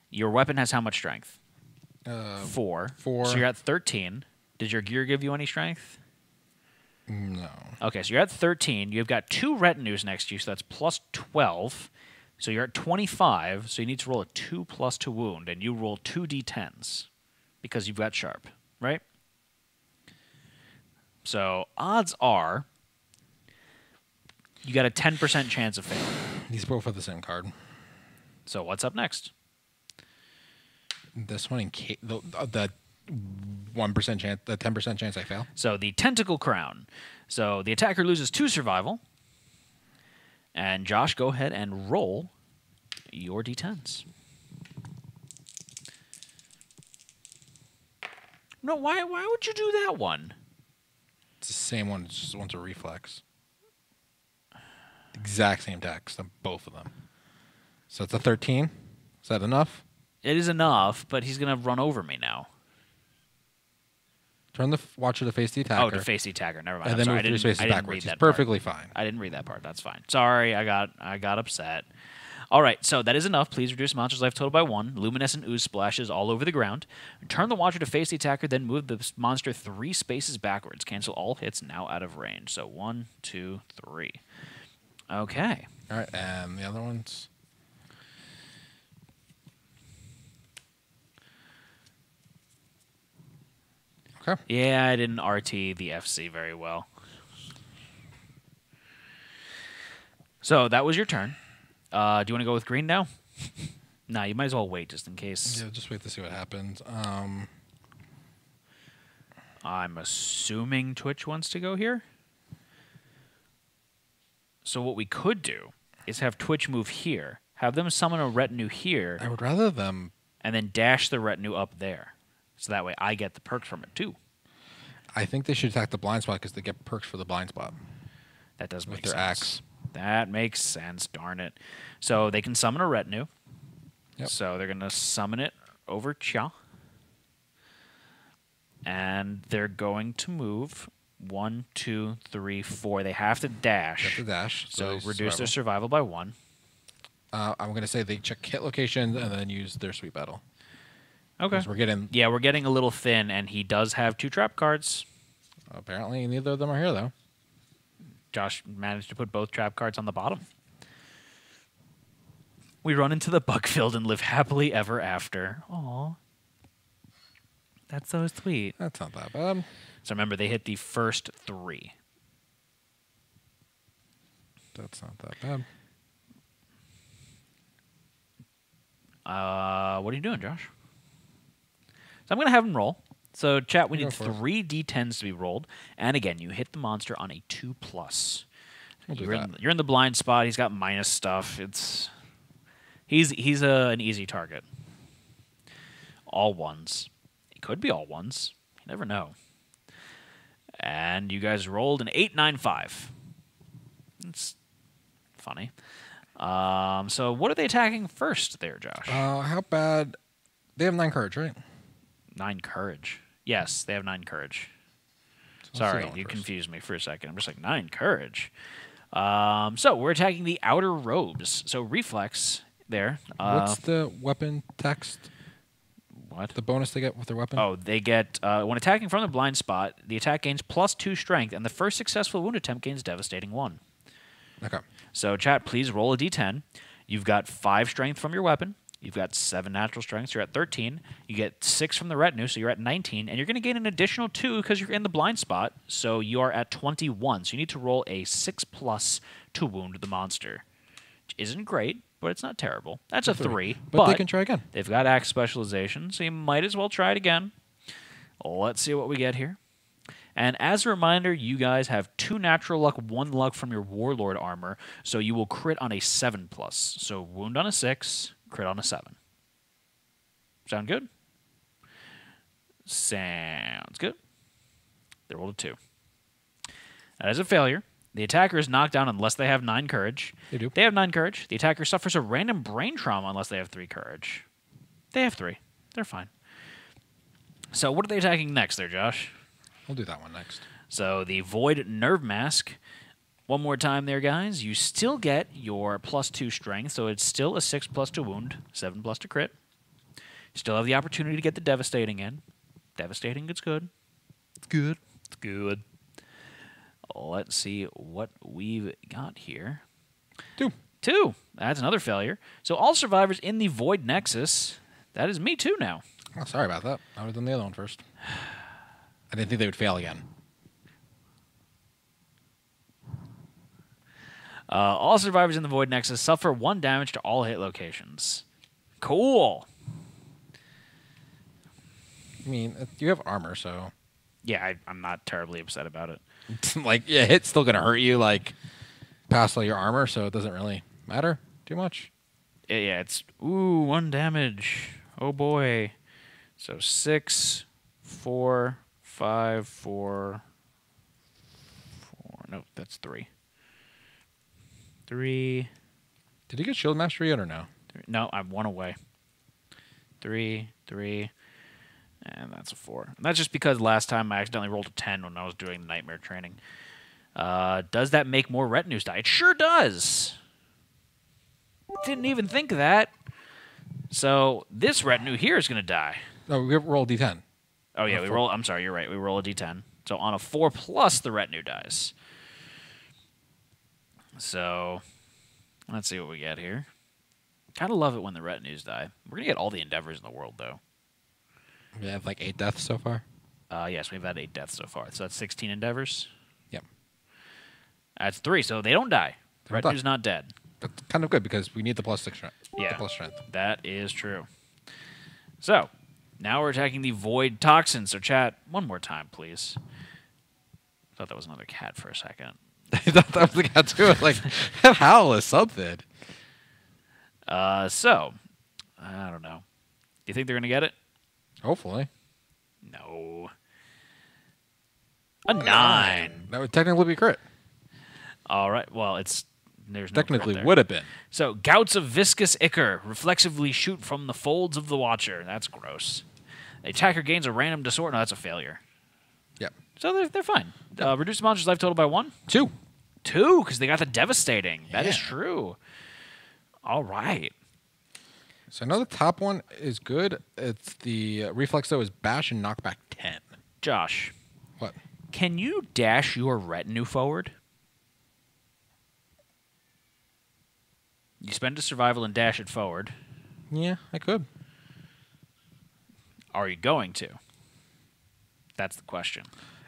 Your weapon has how much strength? 4. 4. So you're at 13. Did your gear give you any strength? No. Okay, so you're at 13. You've got 2 retinues next to you, so that's +12. So you're at 25, so you need to roll a 2 + to wound, and you roll 2 d10s because you've got sharp, right? So odds are you got a 10% chance of failing. These both have the same card. So what's up next? This one, the 1% chance, the 10% chance I fail. So the Tentacle Crown. So the attacker loses 2 survival. And Josh, go ahead and roll your d10s. No, why would you do that one? It's the same one. It's just one's a reflex. Exact same text on both of them. So it's a 13. Is that enough? It is enough, but he's going to run over me now. Turn the watcher to face the attacker. Oh, to face the attacker. Never mind. And then move 3 spaces backwards. He's perfectly fine. I didn't read that part. That's fine. Sorry, I got upset. All right, so that is enough. Please reduce monster's life total by 1. Luminescent ooze splashes all over the ground. Turn the watcher to face the attacker, then move the monster 3 spaces backwards. Cancel all hits now out of range. So 1, 2, 3. Okay. All right, and the other ones. Okay. Yeah, I didn't RT the FC very well. So that was your turn. Do you want to go with green now? Nah, you might as well wait just in case. Yeah, just wait to see what happens. I'm assuming Twitch wants to go here. So what we could do is have Twitch move here, have them summon a retinue here, I would rather them. and then dash the retinue up there. So that way I get the perks from it too. I think they should attack the blind spot because they get perks for the blind spot. That does make With their sense. axe. That makes sense, darn it. So they can summon a retinue. Yep. So they're going to summon it over Cha. And they're going to move 1, 2, 3, 4. They have to dash. They have to dash. So they reduce their survival. survival by 1. I'm going to say they check hit locations and then use their sweet battle. Okay. 'Cause we're getting. Yeah, we're getting a little thin, and he does have 2 trap cards. Apparently, neither of them are here, though. Josh managed to put both trap cards on the bottom. We run into the bug field and live happily ever after. Aw. That's so sweet. That's not that bad. So remember, they hit the first 3. That's not that bad. What are you doing, Josh? So I'm going to have him roll. So, chat, we Go need for it. 3 d10s to be rolled. And again, you hit the monster on a 2+. We'll do You're in the blind spot. He's got minus stuff. He's an easy target. All 1s. It could be all 1s. You never know. And you guys rolled an 8, 9, 5. It's funny. So what are they attacking first there, Josh? How bad? They have 9 courage, right? 9 courage. Yes, they have 9 courage. So let's do Sorry, that one you first. confused me for a second. I'm just like, 9 courage. So we're attacking the outer robes. So reflex there. What's the weapon text? What? The bonus they get with their weapon? Oh, they get, when attacking from the blind spot, the attack gains +2 strength, and the first successful wound attempt gains devastating 1. Okay. So, chat, please roll a d10. You've got 5 strength from your weapon. You've got 7 natural strengths. You're at 13. You get 6 from the retinue, so you're at 19. And you're going to gain an additional 2 because you're in the blind spot, so you are at 21. So you need to roll a 6+ to wound the monster. Which isn't great, but it's not terrible. That's a 3. But they can try again. They've got axe specialization, so you might as well try it again. Let's see what we get here. And as a reminder, you guys have 2 natural luck, 1 luck from your warlord armor, so you will crit on a 7+. So wound on a 6, crit on a 7. Sound good? Sounds good. They rolled a 2. That is a failure. The attacker is knocked down unless they have 9 courage. They do. They have 9 courage. The attacker suffers a random brain trauma unless they have 3 courage. They have 3. They're fine. So what are they attacking next there, Josh? We'll do that one next. So the Void Nerve Mask. One more time there, guys. You still get your +2 strength, so it's still a 6+ to wound, 7+ to crit. You still have the opportunity to get the Devastating in. Devastating, it's good. It's good. It's good. Let's see what we've got here. 2. That's another failure. So all survivors in the Void Nexus. That is me too now. Oh, sorry about that. I would have done the other one first. I didn't think they would fail again. All survivors in the Void Nexus suffer 1 damage to all hit locations. Cool. I mean, you have armor, so... Yeah, I'm not terribly upset about it. Like, yeah, hit's still going to hurt you, like, past all your armor, so it doesn't really matter too much. Yeah, it's... Ooh, 1 damage. Oh, boy. So 6, 4, 5, 4... No, that's 3. 3... Did you get Shield Mastery yet or no? 3. No, I'm 1 away. 3, 3... And that's a 4. And that's just because last time I accidentally rolled a 10 when I was doing the nightmare training. Does that make more retinues die? It sure does. Didn't even think of that. So this retinue here is going to die. No, we roll D10. Oh, yeah, we roll. I'm sorry, you're right. We roll a D10. So on a 4+, the retinue dies. So let's see what we get here. Kind of love it when the retinues die. We're going to get all the endeavors in the world, though. We have like 8 deaths so far. Yes, we've had 8 deaths so far. So that's 16 endeavors. Yep. That's 3, so they don't die. They don't Retinue's die. not dead. That's kind of good because we need the +6 strength. Yeah, the plus strength. that is true. So, now we're attacking the Void Toxin. So, chat, one more time, please. Thought that was another cat for a second. I thought that was the cat too. Like, howl is something. So, I don't know. Do you think they're going to get it? Hopefully. No. A 9. That would technically be crit. All right. Well, there's no crit Technically there. would have been. So, gouts of viscous ichor reflexively shoot from the folds of the Watcher. That's gross. The attacker gains a random disorder. No, that's a failure. Yep. So they're fine. Reduce the monster's life total by 1? 2. 2, because they got the devastating. That is Yeah. true. All right. So I know the top one is good. It's the reflex, though, is bash and knockback 10. Josh, What? can you dash your retinue forward? You spend a survival and dash it forward. Yeah, I could. Are you going to? That's the question.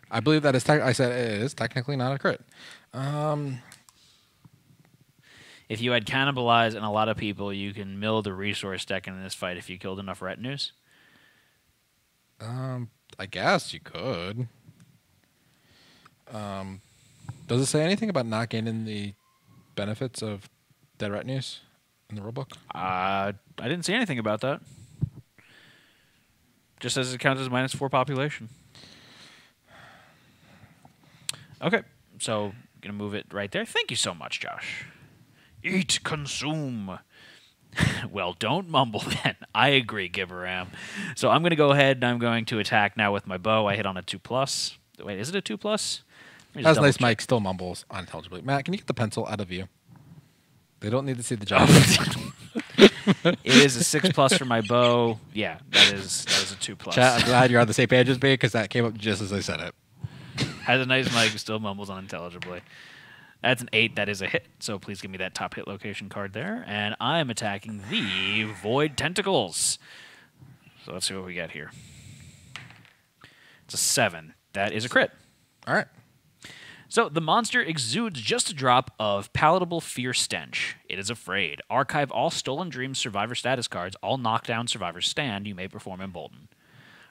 I believe that is. I said it is technically not a crit. If you had cannibalized and a lot of people, you can mill the resource deck in this fight if you killed enough retinues. I guess you could. Does it say anything about not gaining the benefits of dead retinues in the rulebook? I didn't see anything about that. Just says it counts as -4 population. Okay, so gonna move it right there. Thank you so much, Josh. Eat, consume. Well, don't mumble then. I agree, Gibberam. So I'm going to go ahead and I'm going to attack now with my bow. I hit on a 2+. Wait, is it a 2+? Has nice mic, still mumbles unintelligibly. Matt, can you get the pencil out of view? They don't need to see the job. It is a 6+ for my bow. Yeah, that is a 2+. Chat, I'm glad you're on the same page as me because that came up just as I said it. Has a nice mic, still mumbles unintelligibly. That's an 8. That is a hit. So please give me that top hit location card there. And I am attacking the Void Tentacles. So let's see what we get here. It's a 7. That is a crit. All right. So the monster exudes just a drop of palatable fear stench. It is afraid. Archive all Stolen Dreams survivor status cards. All knockdown survivors stand. You may perform Embolden.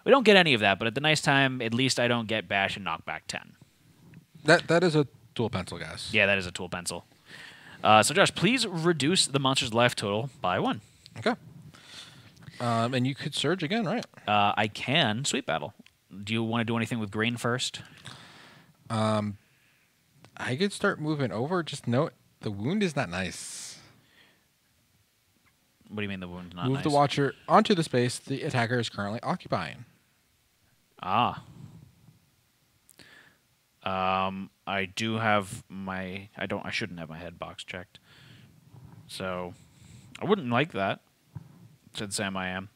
We don't get any of that, but at the nice time, at least I don't get bash and knockback 10. That is a dual pencil, guys. Yeah, that is a tool pencil. So Josh, please reduce the monster's life total by 1. Okay. And you could surge again, right? I can sweep battle. Do you want to do anything with green first? I could start moving over. Just note the wound is not nice. What do you mean the wound's not Move nice? the watcher onto the space the attacker is currently occupying. Ah. I do have my... I shouldn't have my head box checked. So, I wouldn't like that, said Sam I Am.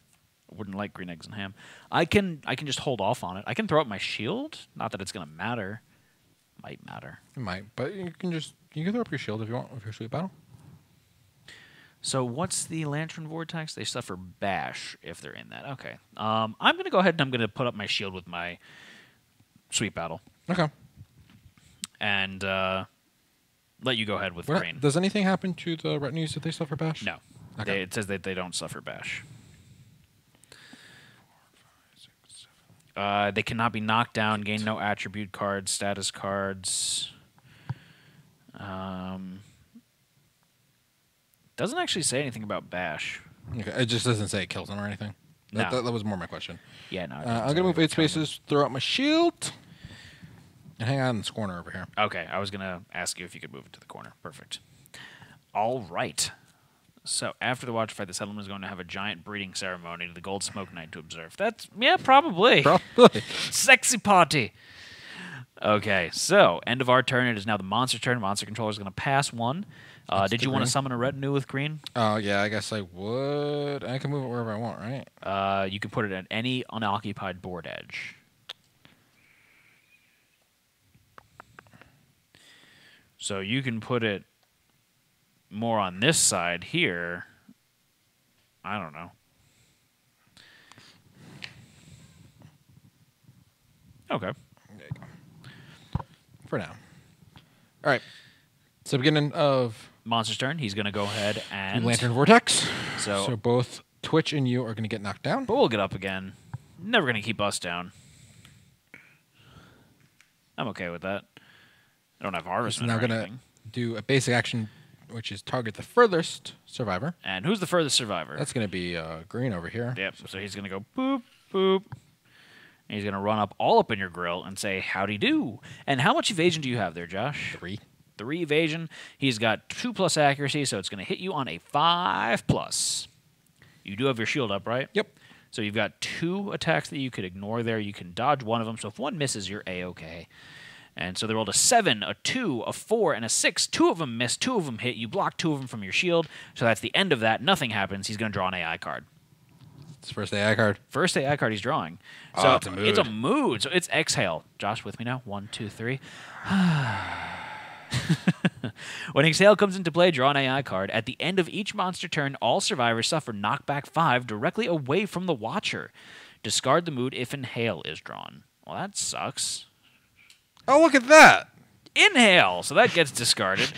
I wouldn't like green eggs and ham. I can just hold off on it. I can throw up my shield. Not that it's going to matter. Might matter. It might, but you can throw up your shield if you want with your sweep battle. So what's the Lantern Vortex? They suffer bash if they're in that. Okay. I'm going to go ahead and I'm going to put up my shield with my sweep battle. Okay. And let you go ahead with green. Does anything happen to the retinues if they suffer bash? No. Okay. It says that they don't suffer bash. They cannot be knocked down, gain no attribute cards, status cards. Doesn't actually say anything about bash. Okay. It just doesn't say it kills them or anything. No. That was more my question. Yeah, no. I'm going to move 8 spaces, throw out my shield, and hang on in this corner over here. Okay, I was going to ask you if you could move it to the corner. Perfect. All right. So after the watch fight, the settlement is going to have a giant breeding ceremony to the Gold Smoke Night to observe. Yeah, probably. Probably. Sexy party. Okay, so end of our turn. It is now the monster turn. Monster controller is going to pass 1. Did you want to summon a retinue with green? Oh, yeah, I guess I would. I can move it wherever I want, right? You can put it at any unoccupied board edge. So you can put it more on this side here. I don't know. Okay. There you go. For now. All right. So beginning of Monster's turn. He's going to go ahead and... Lantern Vortex. So both Twitch and you are going to get knocked down. But we'll get up again. Never going to keep us down. I'm okay with that. I don't have Harvestman now or going to anything. do a basic action, which is target the furthest survivor. And who's the furthest survivor? That's going to be green over here. Yep. So he's going to go boop, boop. And he's going to run all up in your grill and say, howdy do. And how much evasion do you have there, Josh? 3. 3 evasion. He's got 2+ accuracy, so it's going to hit you on a 5+. You do have your shield up, right? Yep. So you've got 2 attacks that you could ignore there. You can dodge one of them. So if one misses, you're A-okay. And so they rolled a 7, a 2, a 4, and a 6. 2 of them miss, 2 of them hit. You block 2 of them from your shield. So that's the end of that. Nothing happens. He's going to draw an AI card. It's first AI card. First AI card he's drawing. So it's a mood. It's a mood. So it's exhale. Josh, with me now? 1, 2, 3. When exhale comes into play, draw an AI card. At the end of each monster turn, all survivors suffer knockback 5 directly away from the watcher. Discard the mood if inhale is drawn. Well, that sucks. Oh, look at that. Inhale. So that gets discarded.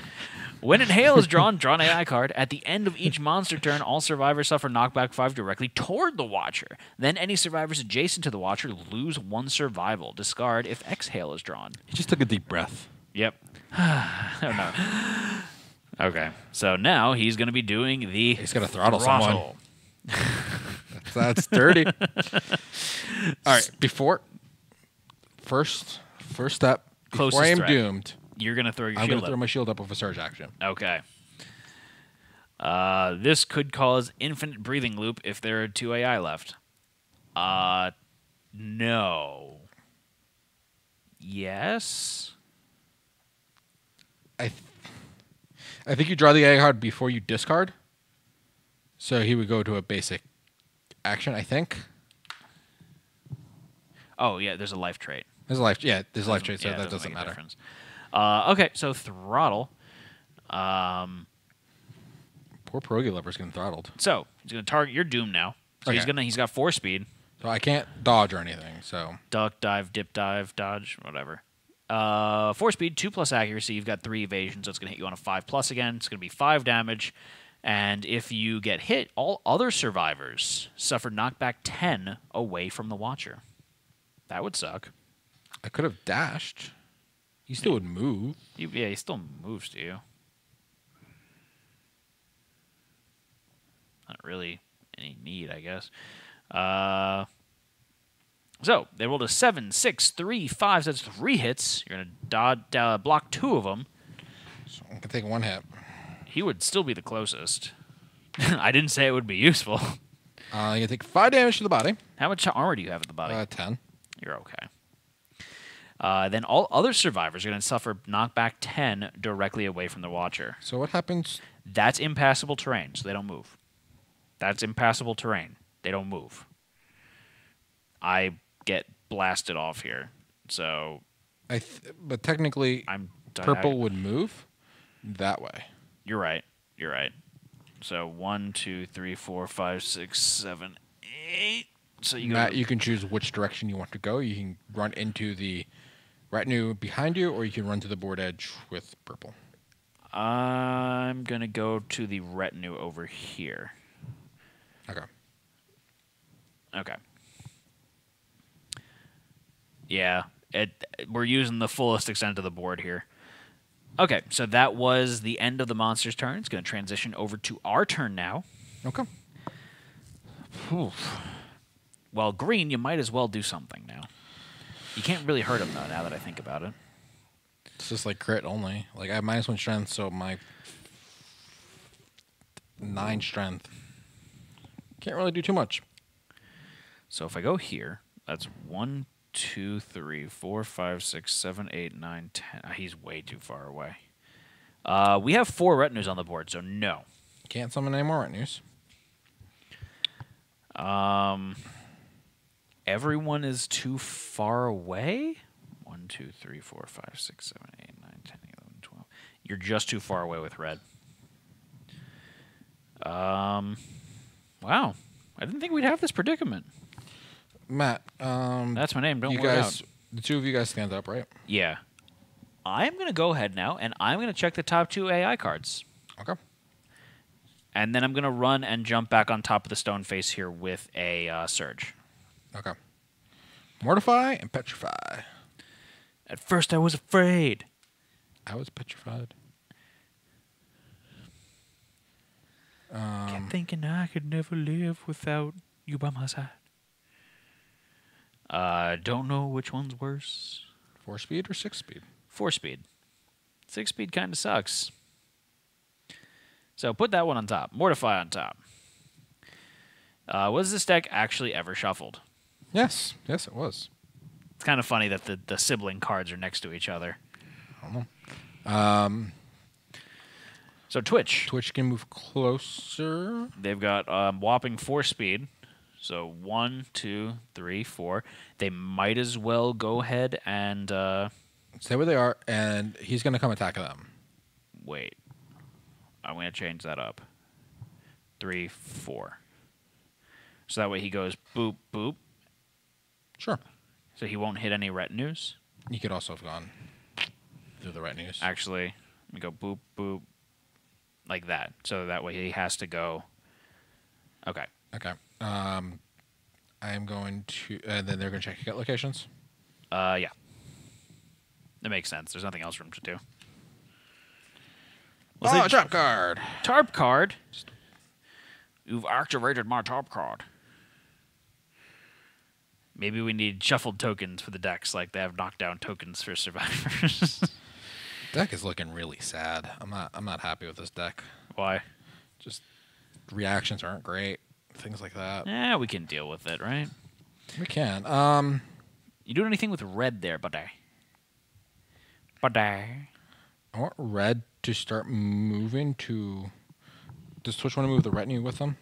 When inhale is drawn, draw an AI card. At the end of each monster turn, all survivors suffer knockback 5 directly toward the watcher. Then any survivors adjacent to the watcher lose 1 survival. Discard if exhale is drawn. He just took a deep breath. Yep. Oh, no. Okay. So now he's going to be doing the... He's going to throttle someone. That's dirty. All right. First step. Closest before I am threat. doomed, You're going to throw your I'm shield going to up. throw my shield up with a surge action. Okay. This could cause infinite breathing loop if there are 2 AI left. No. Yes? I think you draw the AI card before you discard. So he would go to a basic action, I think. Oh, yeah, there's a life trait. There's a life trait, so that doesn't make a matter. difference. Okay, so throttle. Poor Pierogi lover's getting throttled. So he's gonna target. You're doomed now. So Okay. he's got 4 speed. So I can't dodge or anything. So Duck, dive, dip, dive, dodge, whatever. 4 speed, 2+ accuracy. You've got 3 evasion, so it's gonna hit you on a 5+ again. It's gonna be 5 damage. And if you get hit, all other survivors suffer knockback 10 away from the Watcher. That would suck. I could have dashed. He still would move. He still moves to you. Not really any need, I guess. So they rolled a 7, 6, 3, 5. So that's 3 hits. You're gonna block 2 of them. So I can take 1 hit. He would still be the closest. I didn't say it would be useful. You can take 5 damage to the body. How much armor do you have at the body? 10. You're okay. Then all other survivors are going to suffer knockback 10 directly away from the Watcher. So what happens? That's impassable terrain, so they don't move. That's impassable terrain. They don't move. I get blasted off here, so But technically, purple would move that way. You're right. So 1, 2, 3, 4, 5, 6, 7, 8. So you can choose which direction you want to go. You can run into the retinue behind you, or you can run to the board edge with purple. I'm gonna go to the retinue over here. Okay. Yeah, we're using the fullest extent of the board here. Okay, so that was the end of the monster's turn. It's going to transition over to our turn now. Okay. Oof. Well, green, you might as well do something now. You can't really hurt him, though, now that I think about it. It's just like crit only. Like, I have -1 strength, so my 9 strength. Can't really do too much. So if I go here, that's 1, 2, 3, 4, 5, 6, 7, 8, 9, 10. He's way too far away. We have 4 retinues on the board, so no. Can't summon any more retinues. Everyone is too far away? 1, 2, 3, 4, 5, 6, 7, 8, 9, 10, 11, 12. You're just too far away with red. Wow. I didn't think we'd have this predicament. Matt, that's my name. Don't worry out. The 2 of you guys stand up, right? Yeah. I'm going to go ahead now, and I'm going to check the top 2 AI cards. Okay. And then I'm going to run and jump back on top of the stone face here with a surge. Okay. Mortify and Petrify. At first I was afraid. I was petrified. Kept thinking I could never live without you by my side. Don't know which one's worse. 4 speed or 6 speed? 4 speed. 6 speed kind of sucks. So put that one on top. Mortify on top. Was this deck actually ever shuffled? Yes. Yes, it was. It's kind of funny that the sibling cards are next to each other. I don't know. So Twitch. Twitch can move closer. They've got whopping 4 speed. So 1, 2, 3, 4. They might as well go ahead and stay where they are, and he's going to come attack them. Wait. I'm going to change that up. 3, 4. So that way he goes boop, boop. Sure. So he won't hit any retinues? He could also have gone through the retinues. Actually, let me go boop, boop. Like that. So that way he has to go. Okay. Okay. I'm going to... And then they're going to check get locations? Yeah. That makes sense. There's nothing else for him to do. Oh, trap card! Tarp card? You've activated my tarp card. Maybe we need shuffled tokens for the decks, like they have knockdown tokens for survivors. Deck is looking really sad. I'm not happy with this deck. Why? Just reactions aren't great. Things like that. Yeah, we can deal with it, right? We can. You doing anything with red there, buddy? Buddy. I want Red to start moving to. Does Twitch want to move the retinue with them?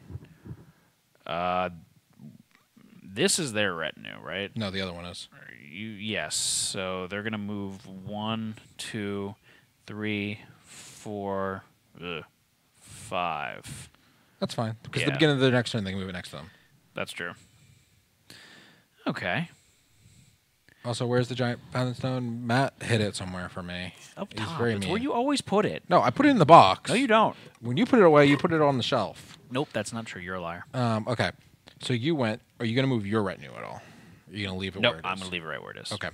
This is their retinue, right? No, the other one is. Yes. So they're gonna move 1, 2, 3, 4, 5. That's fine. Because at Yeah. the beginning of their next turn, they can move it next to them. That's true. Okay. Also, where's the giant pounding stone? Matt hid it somewhere for me. Up He's top. very It's mean. where you always put it. No, I put it in the box. No, you don't. When you put it away, you put it on the shelf. Nope, that's not true. You're a liar. Okay. So you went. Are you going to move your retinue at all? Are you going to leave it Nope, where it is? I'm going to leave it right where it is. Okay.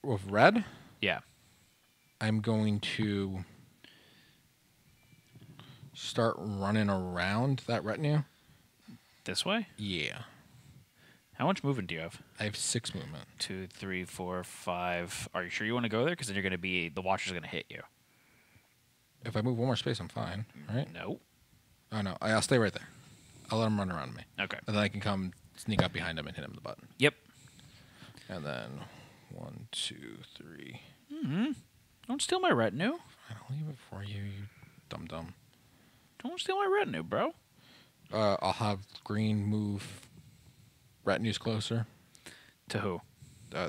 With Red, Yeah. I'm going to start running around that retinue. This way? Yeah. How much movement do you have? I have 6 movement. 2, 3, 4, 5. Are you sure you want to go there? Because then you're going to be... The Watcher's going to hit you. If I move one more space, I'm fine, right? No. Oh, no. I'll stay right there. I'll let him run around me. Okay. And then I can come sneak up behind him and hit him with the button. Yep. And then 1, 2, 3. Don't steal my retinue. I'll leave it for you, you dum-dum. Don't steal my retinue, bro. I'll have green move retinues closer. To who?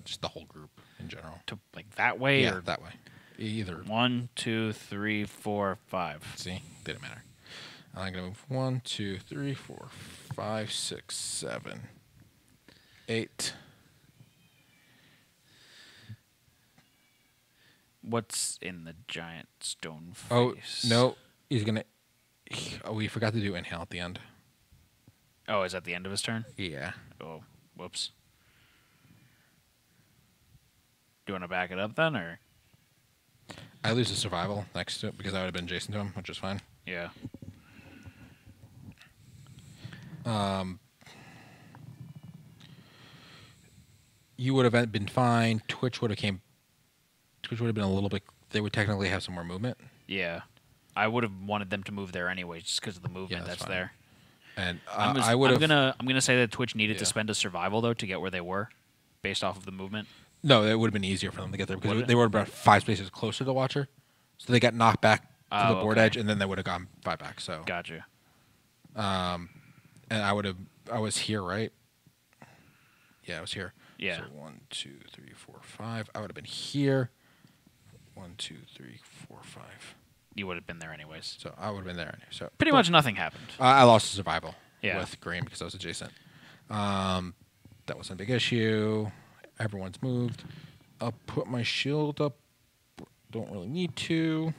Just the whole group in general. To, like, that way? Yeah, Or that way. Either. 1, 2, 3, 4, 5. See? Didn't matter. I'm going to move 1, 2, 3, 4, 5, 6, 7, 8. What's in the giant stone face? Oh, no. He's going to... Oh, we forgot to do inhale at the end. Oh, is that the end of his turn? Yeah. Oh, whoops. Do you want to back it up then, or? I lose the survival next to it because I would have been adjacent to him, which is fine. Yeah. You would have been fine. Twitch would have been a little bit... They would technically have some more movement. Yeah. I would have wanted them to move there anyway, just because of the movement that's that's fine. there. And I would have... I'm gonna say that Twitch needed to Yeah. spend a survival though to get where they were, based off of the movement. No, it would have been easier for them to get there Would because it? they were about 5 spaces closer to Watcher. So they got knocked back to the board okay. edge, and then they would have gone 5 back. So, Gotcha. and I was here, right? Yeah, I was here. Yeah. So 1, 2, 3, 4, 5. I would have been here. 1, 2, 3, 4, 5. You would have been there anyways. So I would have been there. Anyway. So Pretty much nothing happened. I lost the survival Yeah. with Green because I was adjacent. That wasn't a big issue. Everyone's moved. I'll put my shield up. Don't really need to.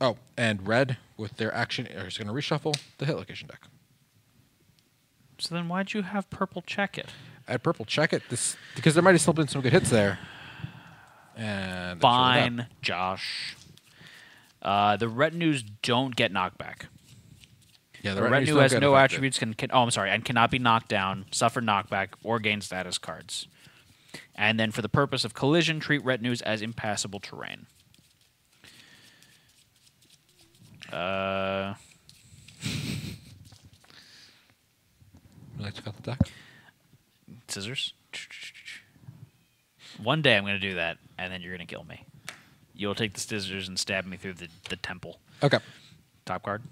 Oh, and Red, with their action, is going to reshuffle the hit location deck. So then why'd you have purple check it? I had purple check it because there might have still been some good hits there. And Fine, Josh. The retinues don't get knocked back. Yeah, The retinue has no attributes and cannot be knocked down, suffer knockback, or gain status cards. And then for the purpose of collision, treat retinues as impassable terrain. Would you like to cut the deck? Scissors. One day I'm going to do that, and then you're going to kill me. You'll take the scissors and stab me through the temple. Okay. Top card?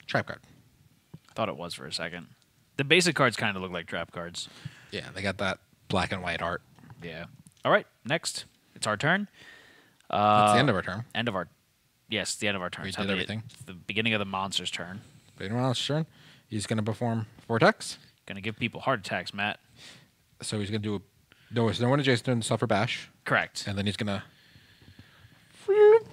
Trap card. Thought it was for a second. The basic cards kind of look like trap cards. Yeah, they got that black and white art. Yeah. All right, next. It's our turn. That's the end of our turn. Yes, the end of our turn. We It's did everything. The beginning of the monster's turn. But anyone else's turn, he's going to perform Vortex. Going to give people heart attacks, Matt. So he's going to do no one adjacent to him to suffer bash. Correct. And then he's going to floop.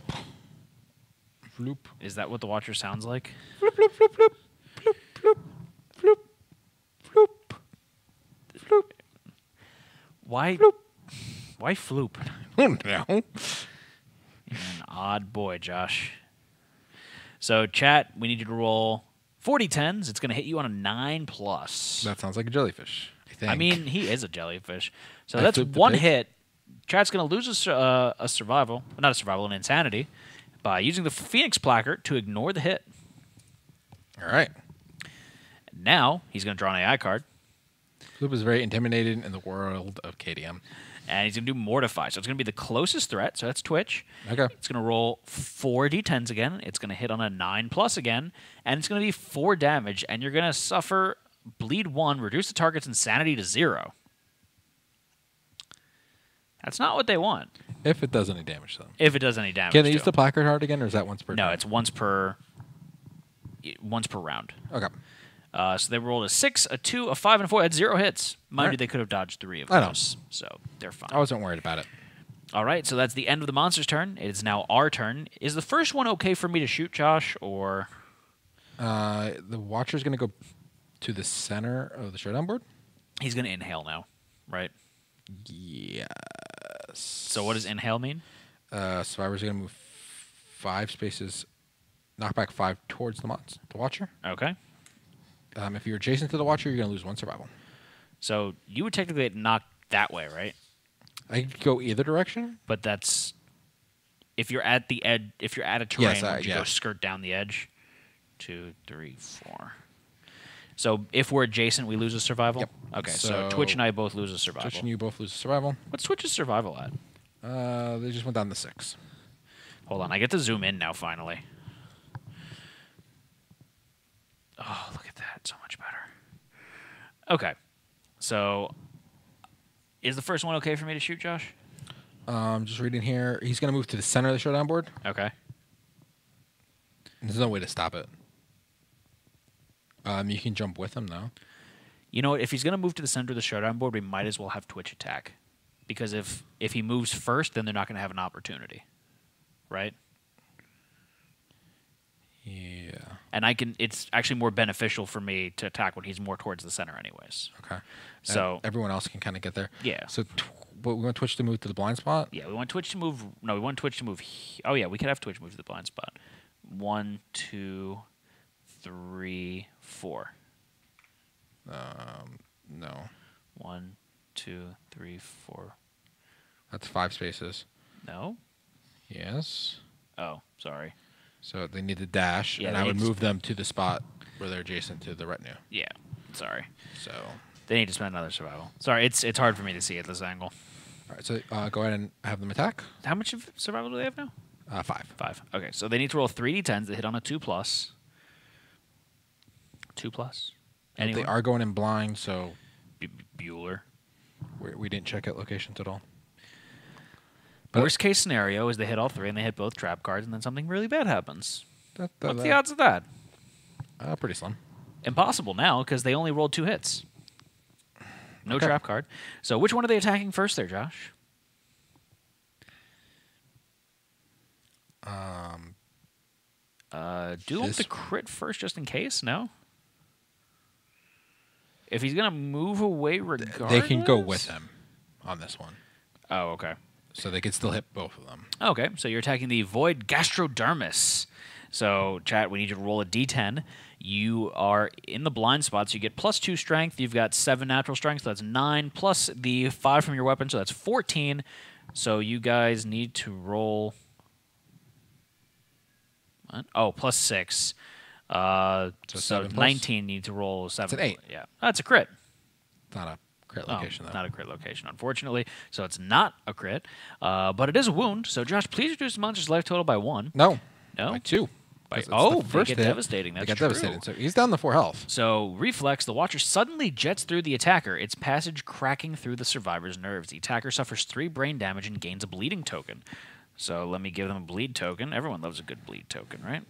Floop. Is that what the Watcher sounds like? Floop, floop, floop, floop. Floop, floop, floop. Floop. Floop. Why? Floop. Why floop? I don't know. You're an odd boy, Josh. So, chat, we need you to roll 40 10s. It's going to hit you on a 9+. That sounds like a jellyfish, I think. I mean, he is a jellyfish. So I that's flipped the one pig. hit. Chat's going to lose a survival. Not a survival, an insanity. By using the Phoenix Placard to ignore the hit. All right. Now, he's going to draw an AI card. Floop is very intimidating in the world of KDM. And he's going to do Mortify. So it's going to be the closest threat. So that's Twitch. Okay. It's going to roll 4 d10s again. It's going to hit on a 9+ again. And it's going to be 4 damage. And you're going to suffer Bleed 1, reduce the target's insanity to 0. That's not what they want. If it does any damage, though. If it does any damage. Can they use the placard heart again, or is that once per No, turn? it's once per round. Okay. So they rolled a 6, a 2, a 5, and a 4. That's 0 hits. Mind Right. you, they could have dodged 3 of I know. those. So they're fine. I wasn't worried about it. All right, so that's the end of the monster's turn. It is now our turn. Is the first one okay for me to shoot, Josh, or? The Watcher's going to go to the center of the showdown board? He's going to inhale now, right? Yes. So what does inhale mean? Survivor's going to move 5 spaces, knock back 5 towards the Watcher. Okay. If you're adjacent to the Watcher, you're going to lose 1 survival. So you would technically get knocked that way, right? I could go either direction. But that's if you're at the edge. If you're at a terrain, would you yeah. go skirt down the edge? 2, 3, 4. So if we're adjacent, we lose a survival. Yep. Okay. So So Twitch and I both lose a survival. Twitch and you both lose survival. What's Twitch's survival at? They just went down to 6. Hold on, I get to zoom in now. Finally. Oh, look at that! So much better. Okay. So, is the first one okay for me to shoot, Josh? Just reading here. He's going to move to the center of the showdown board. Okay. There's no way to stop it. You can jump with him, though. You know what? If he's going to move to the center of the showdown board, we might as well have Twitch attack. Because if he moves first, then they're not going to have an opportunity. Right? Yeah. And it's actually more beneficial for me to attack when he's more towards the center anyways. Okay. So everyone else can kind of get there. Yeah. So we want Twitch to move to the blind spot? Yeah, we want Twitch to move. No, we want Twitch to move. Oh, yeah, we could have Twitch move to the blind spot. 1, 2, 3, 4. No. 1, 2, 3, 4. That's 5 spaces. No? Yes. Oh, sorry. So they need to dash, Yeah, and they I would need to- move them to the spot where they're adjacent to the retinue. Yeah, sorry. So, They need to spend another survival. Sorry, it's hard for me to see at this angle. all right. So go ahead and have them attack. How much of survival do they have now? 5. 5. Okay, so they need to roll 3 d10s that hit on a 2+. 2+. They Anyone? are going in blind, so Bueller. we didn't check out locations at all. Worst case scenario is they hit all 3 and they hit both trap cards, and then something really bad happens. What's the odds of that? Pretty slim. Impossible now because they only rolled 2 hits. No Okay. trap card. So which one are they attacking first there, Josh? Do you want the crit first just in case? No? If he's going to move away regardless? They can go with him on this one. Oh, okay. So they could still hit both of them. Okay, so you're attacking the Void Gastrodermis. So, chat, we need you to roll a d10. You are in the blind spot, so you get +2 strength. You've got 7 natural strength, so that's 9, plus the 5 from your weapon, so that's 14. So you guys need to roll... What? Oh, +6. So 7 plus? 19, you need to roll 7. It's an 8. Yeah, that's a crit. It's not a crit location, though. Not a crit location, unfortunately. So it's not a crit, but it is a wound. So Josh, please reduce the monster's life total by 1. No. No? By 2. By, It's the oh, first they get hit. devastating. They That's got true. devastated. So he's down to 4 health. So reflex, the Watcher suddenly jets through the attacker, its passage cracking through the survivor's nerves. The attacker suffers 3 brain damage and gains a bleeding token. So let me give them a bleed token. Everyone loves a good bleed token, right?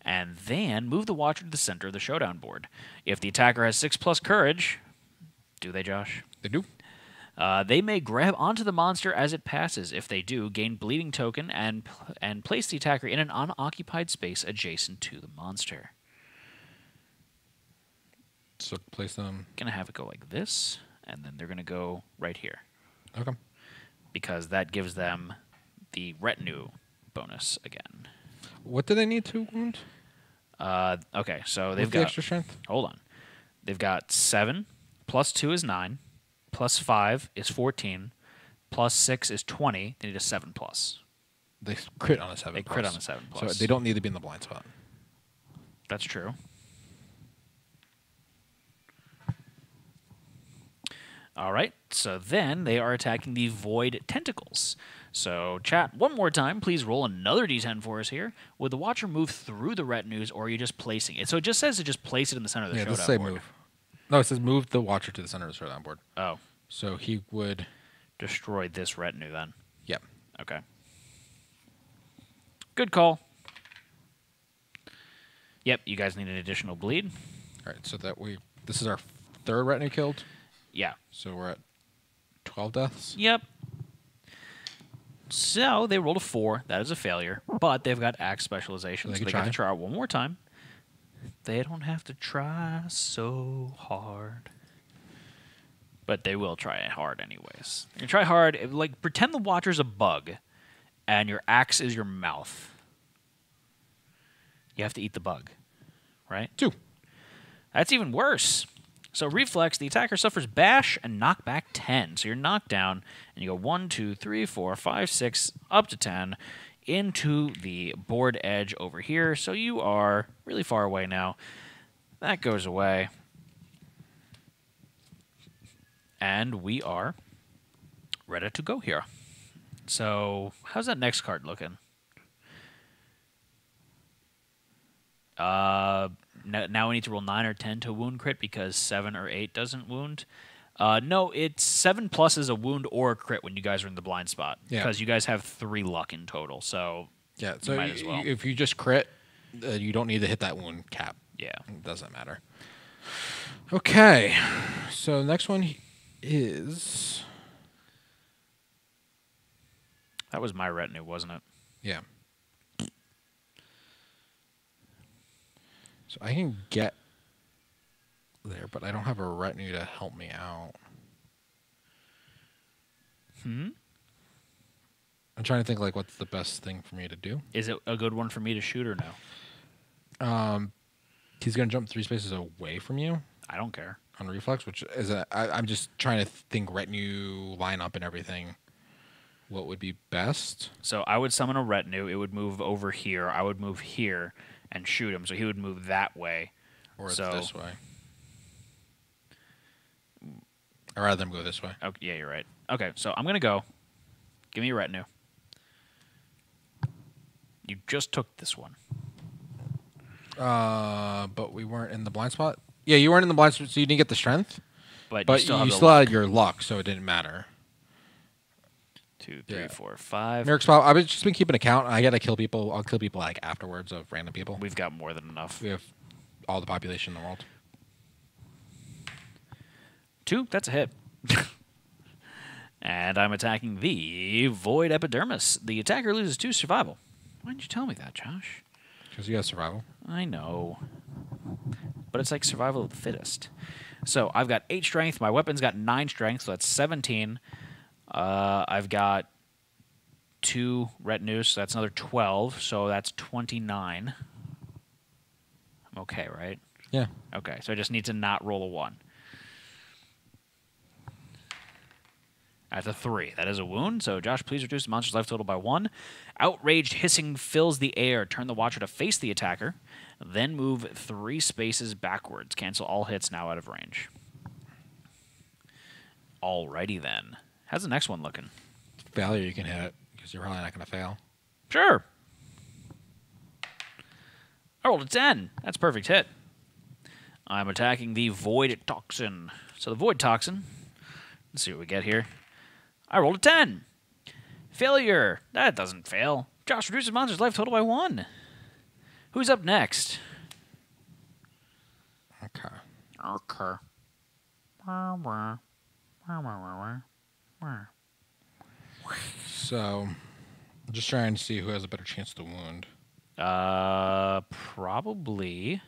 And then move the Watcher to the center of the showdown board. If the attacker has 6+ courage, do they, Josh? They do. They may grab onto the monster as it passes. If they do, gain bleeding token and place the attacker in an unoccupied space adjacent to the monster. So place them. Gonna have it go like this, and then they're gonna go right here Okay. because that gives them the retinue bonus again. What do they need to wound? Okay, so they've With the got extra strength? Hold on, they've got 7 plus 2 is 9, plus 5 is 14, plus 6 is 20. They need a 7+. They crit on a 7+. They crit on a 7+. So they don't need to be in the blind spot. That's true. All right, so then they are attacking the void tentacles. So, chat, one more time, please roll another d10 for us here. Would the Watcher move through the retinues, or are you just placing it? So it just says to just place it in the center of the Yeah, showdown does say board. move. No, it says move the Watcher to the center of the showdown board. Oh. So he would... Destroy this retinue, then. Yep. Okay. Good call. Yep, you guys need an additional bleed. All right, so this is our third retinue killed. Yeah. So we're at 12 deaths. Yep. So they rolled a 4. That is a failure. But they've got axe specialization, so they get to try it one more time. They don't have to try so hard. But they will try it hard anyways. You try hard, like pretend the Watcher's a bug, and your axe is your mouth. You have to eat the bug, right? 2. That's even worse. So reflex, the attacker suffers bash and knockback 10. So you're knocked down, and you go 1, 2, 3, 4, 5, 6, up to 10, into the board edge over here. So you are really far away now. That goes away. And we are ready to go here. So how's that next card looking? Now we need to roll 9 or 10 to wound crit because 7 or 8 doesn't wound. No, it's 7+ is a wound or a crit when you guys are in the blind spot. Yeah. Because you guys have 3 luck in total. So yeah, so might as well. If you just crit, you don't need to hit that wound cap. Yeah. It doesn't matter. Okay. So next one is... That was my retinue, wasn't it? Yeah. So I can get there, but I don't have a retinue to help me out. I'm trying to think like what's the best thing for me to do. Is it a good one for me to shoot or no? He's gonna jump 3 spaces away from you I don't care. on reflex, which is I'm just trying to think retinue lineup and everything. What would be best? So I would summon a retinue. It would move over here. I would move here and shoot him. So he would move that way. Or So- this way. I'd rather them go this way. Okay, yeah, you're right. Okay, so I'm going to go. Give me your retinue. You just took this one. But we weren't in the blind spot? Yeah, you weren't in the blind spot, so you didn't get the strength. But But you still, have you the still luck. had your luck, so it didn't matter. 2, 3, Yeah. 4, 5. Merrick's spot, I've just been keeping account. I gotta kill people. I'll kill people like afterwards of random people. We've got more than enough. We have all the population in the world. 2, that's a hit. And I'm attacking the Void Epidermis. The attacker loses 2 survival. Why didn't you tell me that, Josh? Because you got survival. I know. But it's like survival of the fittest. So I've got 8 strength. My weapon's got 9 strength, so that's 17. I've got 2 retinues, so that's another 12. So that's 29. I'm okay, right? Yeah. Okay, so I just need to not roll a 1. That's a 3. That is a wound. So, Josh, please reduce the monster's life total by 1. Outraged hissing fills the air. Turn the Watcher to face the attacker. Then move 3 spaces backwards. Cancel all hits now out of range. Alrighty then. How's the next one looking? Failure, you can hit it because you're probably not gonna fail. Sure. I rolled a 10. That's a perfect hit. I'm attacking the Void Toxin. So the Void Toxin, let's see what we get here. I rolled a 10. Failure. That doesn't fail. Josh reduces monster's life total by 1. Who's up next? Okay. Okay. So, I'm just trying to see who has a better chance to wound. Probably.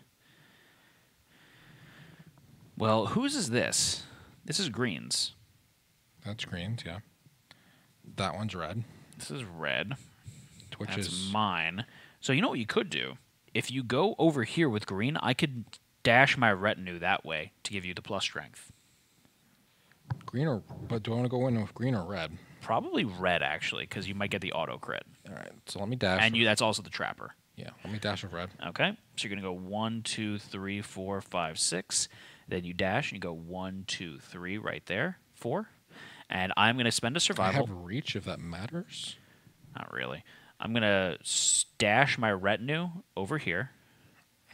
Well, whose is this? This is Green's. That's greens, yeah. That one's red. This is red. Which That's is mine. So you know what you could do? If you go over here with green, I could dash my retinue that way to give you the plus strength. green or... But do I want to go in with green or red? Probably red, actually, because you might get the auto crit. All right, so let me dash. And that's also the trapper. Yeah, let me dash with red. Okay, so you're going to go 1, 2, 3, 4, 5, 6. Then you dash, and you go 1, 2, 3 right there. 4. And I'm going to spend a I survival. have reach if that matters. Not really. I'm going to stash my retinue over here.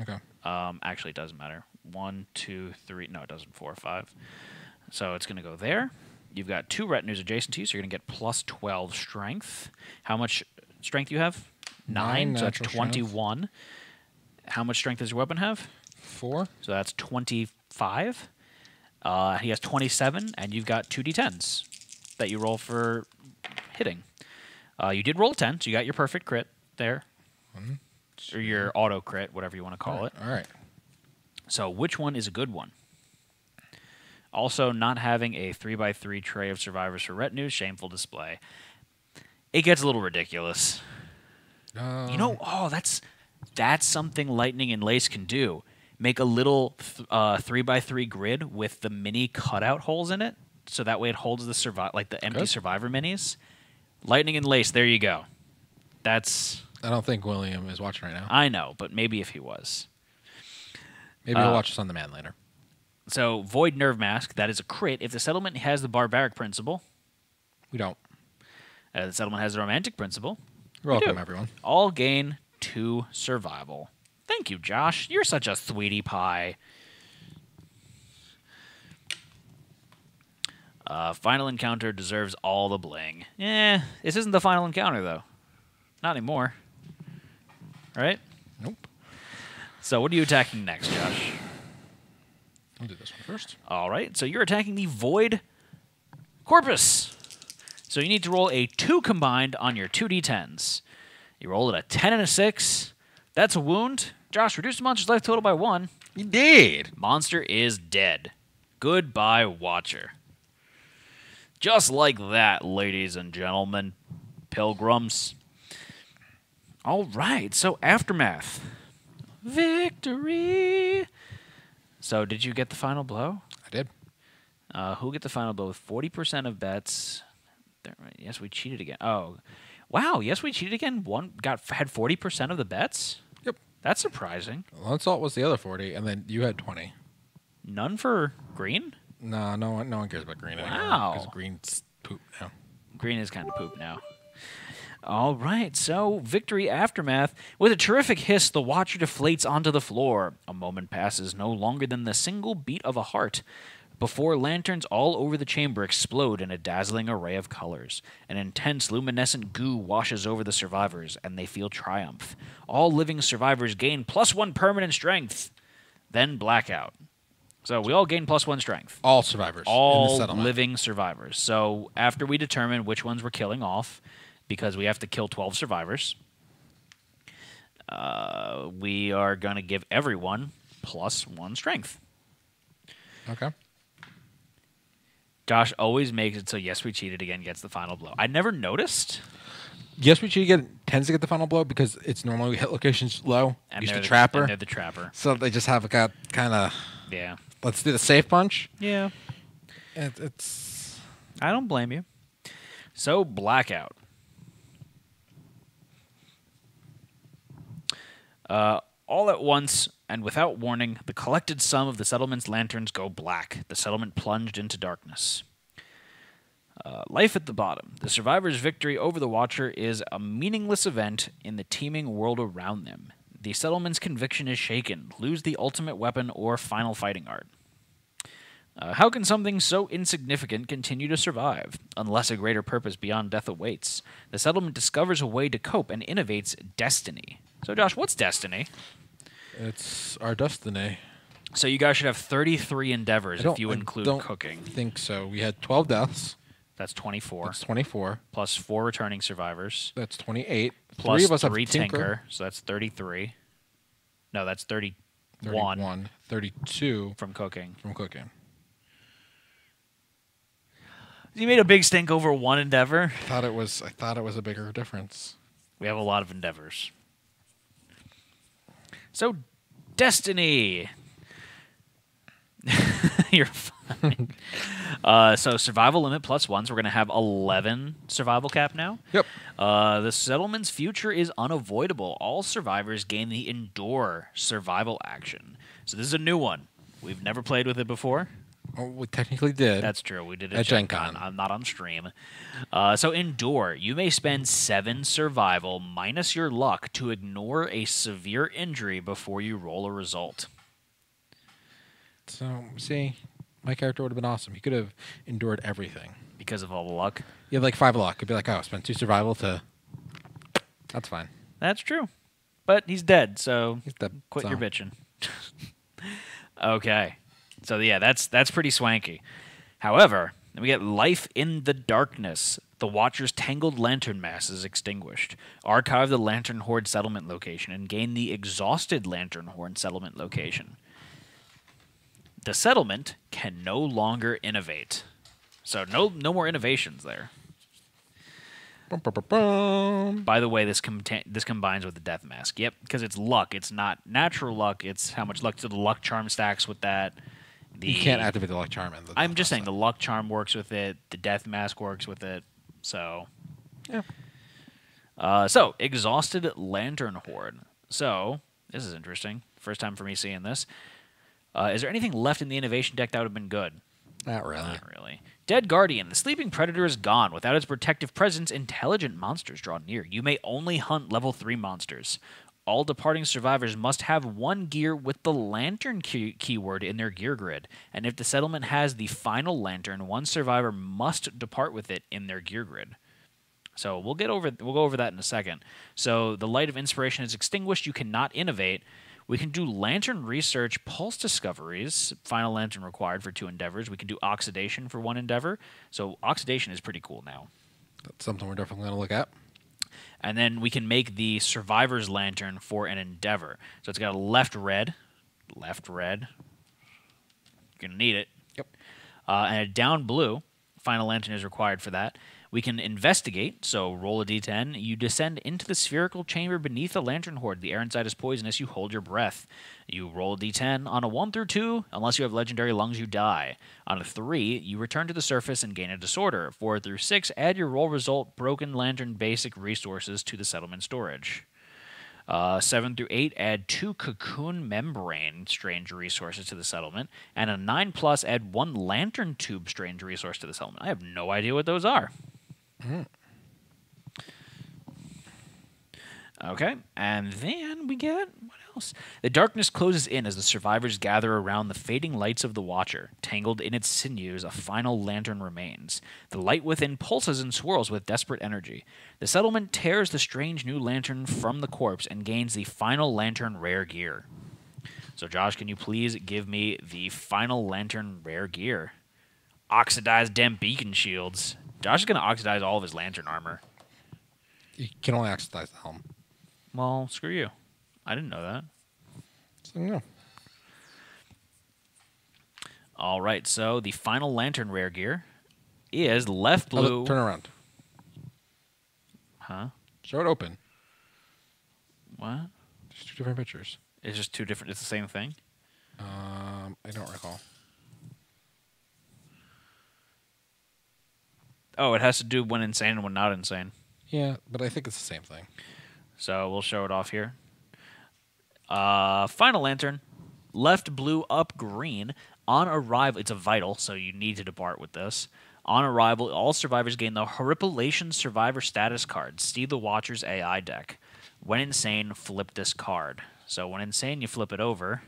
Okay. Actually, it doesn't matter. 1, 2, 3. No, it doesn't. 4, 5. So it's going to go there. You've got 2 retinues adjacent to you, so you're going to get plus 12 strength. How much strength do you have? 9. So that's 21. Strength. How much strength does your weapon have? 4. So that's 25. He has 27, and you've got 2d10s that you roll for hitting. You did roll a 10, so you got your perfect crit there. 1, 2. Or your auto crit, whatever you want to call it. All right. So which one is a good one? Also, not having a 3x3 tray of survivors for retinue, shameful display. It gets a little ridiculous. You know, that's something Lightning and Lace can do. Make a little 3x3 grid with the mini cutout holes in it, so that way it holds the empty survivor minis. Lightning and Lace, there you go. That's. I don't think William is watching right now. I know, but maybe if he was. Maybe he'll watch us on the man later. So, Void Nerve Mask, that is a crit. If the settlement has the Barbaric Principle. We don't. The settlement has the Romantic Principle. You're welcome, everyone. All gain 2 survival. Thank you, Josh. You're such a sweetie pie. Final encounter deserves all the bling. This isn't the final encounter, though. Not anymore. Right? Nope. So what are you attacking next, Josh? I'll do this one first. All right. So you're attacking the Void Corpus. So you need to roll a 2 combined on your 2d10s. You rolled a 10 and a 6. That's a wound. Josh, reduce the monster's life total by 1. You did. Monster is dead. Goodbye, Watcher. Just like that, ladies and gentlemen, pilgrims. All right, so Aftermath. Victory! So did you get the final blow? I did. Who get the final blow with 40% of bets? Yes, we cheated again. Oh, wow, yes, we cheated again. Had 40% of the bets? Yep. That's surprising. Salt was the other 40, and then you had 20. None for green? No one cares about green anymore. Wow. Because green's poop now. Green is kind of poop now. All right, so Victory Aftermath. With a terrific hiss, the Watcher deflates onto the floor. A moment passes, no longer than the single beat of a heart, before lanterns all over the chamber explode in a dazzling array of colors. An intense luminescent goo washes over the survivors, and they feel triumph. All living survivors gain +1 permanent strength. Then blackout. So we all gain +1 strength. All survivors. All in the settlement. living survivors. So after we determine which ones we're killing off, because we have to kill 12 survivors, we are going to give everyone +1 strength. Okay. Josh always makes it so Yes We Cheated Again gets the final blow. I never noticed. Yes, we tends to get the final blow because it's normally hit locations low. And Use they're the trapper. And they're the trapper. So they just have a kind of. Yeah. Let's do the safe punch. Yeah. It's. I don't blame you. So blackout. All at once and without warning, the collected sum of the settlement's lanterns go black. The settlement plunged into darkness. Life at the bottom. The survivor's victory over the Watcher is a meaningless event in the teeming world around them. The settlement's conviction is shaken. Lose the ultimate weapon or final fighting art. How can something so insignificant continue to survive, unless a greater purpose beyond death awaits? The settlement discovers a way to cope and innovates destiny. So, Josh, what's destiny? It's our destiny. So you guys should have 33 endeavors if you include cooking. I think so. We had 12 deaths. That's 24. That's 24. Plus 4 returning survivors. That's 28. Plus 3 of us 3 have Tinker. Tinker, so that's 33. No, that's 31. 31. 32 from cooking. From cooking. You made a big stink over 1 endeavor. I thought it was a bigger difference. We have a lot of endeavors. So, destiny. You're fine. So survival limit +1s. We're going to have 11 survival cap now. Yep. The settlement's future is unavoidable. All survivors gain the Endure survival action. So this is a new one. We've never played with it before. Oh, we technically did. That's true. We did it at Gen Con. I'm not on stream. So Endure. You may spend 7 survival minus your luck to ignore a severe injury before you roll a result. So, see, my character would have been awesome. He could have endured everything. Because of all the luck? You have like 5 luck. It'd be like, oh, spend 2 survival to... That's fine. That's true. But he's dead, so He's dead, quit so. your bitching. Okay. So, yeah, that's pretty swanky. However, we get Life in the Darkness. The Watcher's tangled lantern mass is extinguished. Archive the Lantern Horde settlement location and gain the Exhausted Lantern Horde settlement location. The settlement can no longer innovate. So no more innovations there. Bum, bum, bum, bum. By the way, this combines with the Death Mask. Yep, because it's luck. It's not natural luck. It's how much luck. So the Luck Charm stacks with that. You can't activate the Luck Charm. And I'm just saying the Luck Charm works with it. The Death Mask works with it. So, yeah. So Exhausted Lantern Horde. So this is interesting. First time for me seeing this. Is there anything left in the innovation deck that would have been good? Not really. Not really. Dead Guardian. The sleeping predator is gone. Without its protective presence, intelligent monsters draw near. You may only hunt level 3 monsters. All departing survivors must have 1 gear with the lantern keyword in their gear grid. And if the settlement has the final lantern, 1 survivor must depart with it in their gear grid. So we'll go over that in a second. So the light of inspiration is extinguished. You cannot innovate. We can do lantern research, pulse discoveries, final lantern required for 2 endeavors. We can do oxidation for 1 endeavor. So oxidation is pretty cool now. That's something we're definitely going to look at. And then we can make the survivor's lantern for an endeavor. So it's got a left red. You're going to need it. Yep. And a down blue. Final lantern is required for that. We can investigate, so roll a d10. You descend into the spherical chamber beneath the lantern horde. The air inside is poisonous. You hold your breath. You roll a d10. On a 1 through 2, unless you have legendary lungs, you die. On a 3, you return to the surface and gain a disorder. 4 through 6, add your roll result, broken lantern basic resources to the settlement storage. 7 through 8, add 2 cocoon membrane strange resources to the settlement. And a 9+, add 1 lantern tube strange resource to the settlement. I have no idea what those are. Okay, and then we get, what else? The darkness closes in as the survivors gather around the fading lights of the Watcher. Tangled in its sinews, a final lantern remains. The light within pulses and swirls with desperate energy. The settlement tears the strange new lantern from the corpse and gains the final lantern rare gear. So Josh, can you please give me the final lantern rare gear? Oxidize them beacon shields. Josh is going to oxidize all of his lantern armor. You can only oxidize the helm. Well, screw you. I didn't know that. So, no. All right, so the final lantern rare gear is left blue. Turn around. Huh? Show it open. What? There's 2 different pictures. It's just 2 different. It's the same thing? I don't recall. Oh, it has to do when insane and when not insane. Yeah, but I think it's the same thing. So we'll show it off here. Final lantern, left blue, up green. On arrival, it's a vital, so you need to depart with this. On arrival, all survivors gain the Horripilation Survivor status card. See the Watcher's AI deck. When insane, flip this card. So when insane, you flip it over.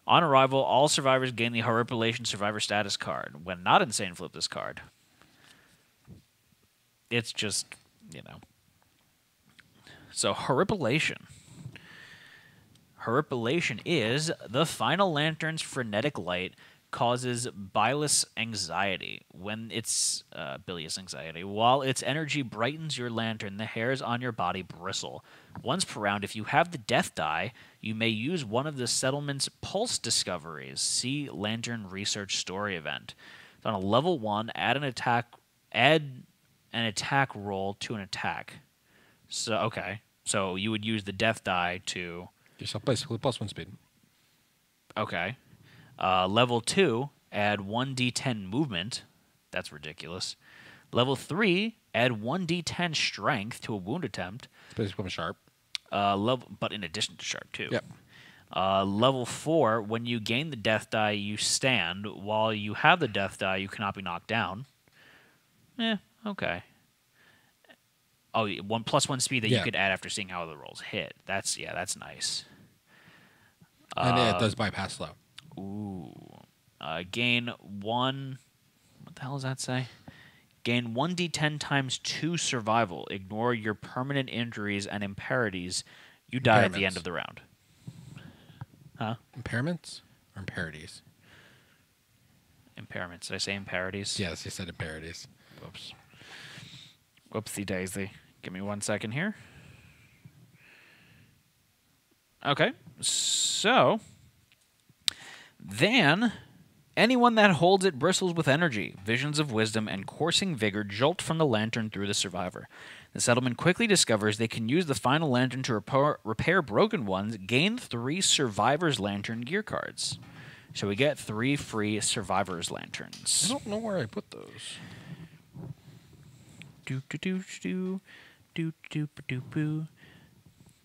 On arrival, all survivors gain the Horripilation Survivor status card. When not insane, flip this card. It's just, So Horripilation. Horripilation is the final lantern's frenetic light causes bilious anxiety. Bilious anxiety. While its energy brightens your lantern, the hairs on your body bristle. Once per round, if you have the death die, you may use one of the settlement's pulse discoveries. See Lantern Research Story event. So on a level 1, add an attack roll to an attack. So okay. So you would use the death die to Yourself basically +1 speed. Okay. Level 2, add 1d10 movement. That's ridiculous. Level 3, add 1d10 strength to a wound attempt. It's basically sharp. But in addition to sharp too. Yep. Level 4, when you gain the death die, you stand. While you have the death die, you cannot be knocked down. Okay. Oh, +1 speed that you could add after seeing how the rolls hit. That's nice. And it does bypass slow. Ooh. Gain 1... What the hell does that say? Gain 1d10 times 2 survival. Ignore your permanent injuries and imparities. You die at the end of the round. Huh? Impairments or imparities? Impairments. Did I say imparities? Yes, you said imparities. Whoops. Whoopsie daisy. Give me 1 second here. Okay. So, then... Anyone that holds it bristles with energy, visions of wisdom, and coursing vigor jolt from the lantern through the survivor. The settlement quickly discovers they can use the final lantern to repair broken ones, gain 3 survivor's lantern gear cards. So we get 3 free survivor's lanterns. I don't know where I put those.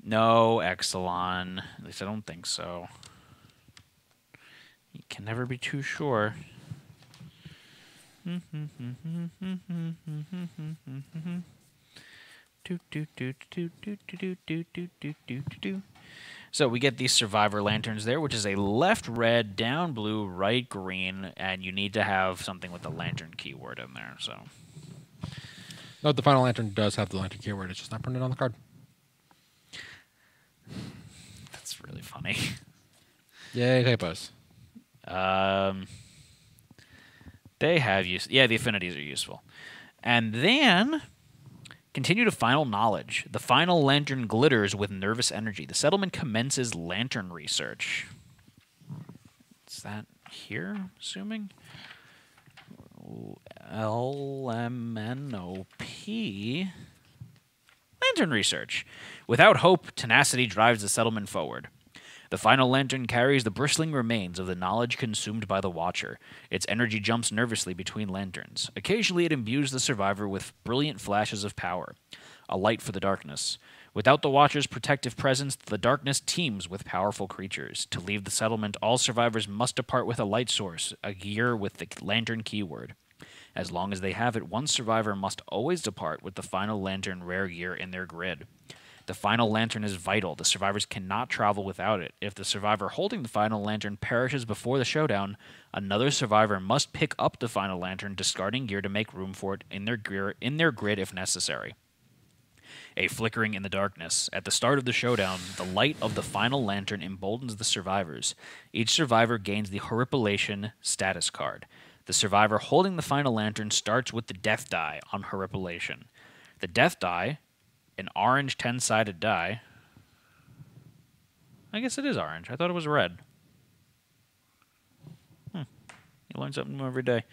No, Exelon. At least I don't think so. You can never be too sure. So we get these survivor lanterns there, which is a left red, down blue, right green, and you need to have something with the lantern keyword in there. So, no, the final lantern does have the lantern keyword. It's just not printed on the card. That's really funny. Yay, typos. They have use. Yeah, the affinities are useful. And then continue to final knowledge. The final lantern glitters with nervous energy. The settlement commences lantern research. Is that here, I'm assuming? LMNOP. Lantern research. Without hope, tenacity drives the settlement forward. The final lantern carries the bristling remains of the knowledge consumed by the Watcher. Its energy jumps nervously between lanterns. Occasionally it imbues the survivor with brilliant flashes of power, a light for the darkness. Without the Watcher's protective presence, the darkness teems with powerful creatures. To leave the settlement, all survivors must depart with a light source, a gear with the lantern keyword. As long as they have it, one survivor must always depart with the final lantern rare gear in their grid. The final lantern is vital. The survivors cannot travel without it. If the survivor holding the final lantern perishes before the showdown, another survivor must pick up the final lantern, discarding gear to make room for it in their grid if necessary. A flickering in the darkness. At the start of the showdown, the light of the final lantern emboldens the survivors. Each survivor gains the Horripilation status card. The survivor holding the final lantern starts with the death die on Horripilation. The death die, an orange 10-sided die. I guess it is orange. I thought it was red. You learn something new every day.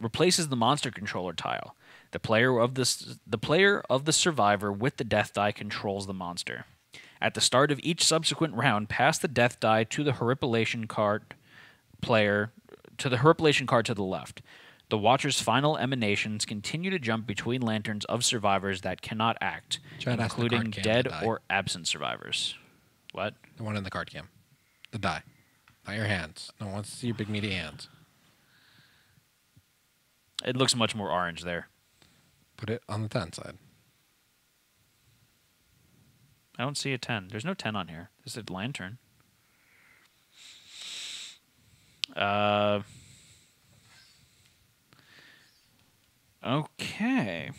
Replaces the monster controller tile. The player of the survivor with the death die controls the monster. At the start of each subsequent round, pass the death die to the Horripilation card to the left. The Watcher's final emanations continue to jump between lanterns of survivors that cannot act, including dead or absent survivors. What? The one in the card cam. The die. Not your hands. No one wants to see your big meaty hands. It looks much more orange there. Put it on the 10 side. I don't see a 10. There's no 10 on here. There's a lantern. Okay.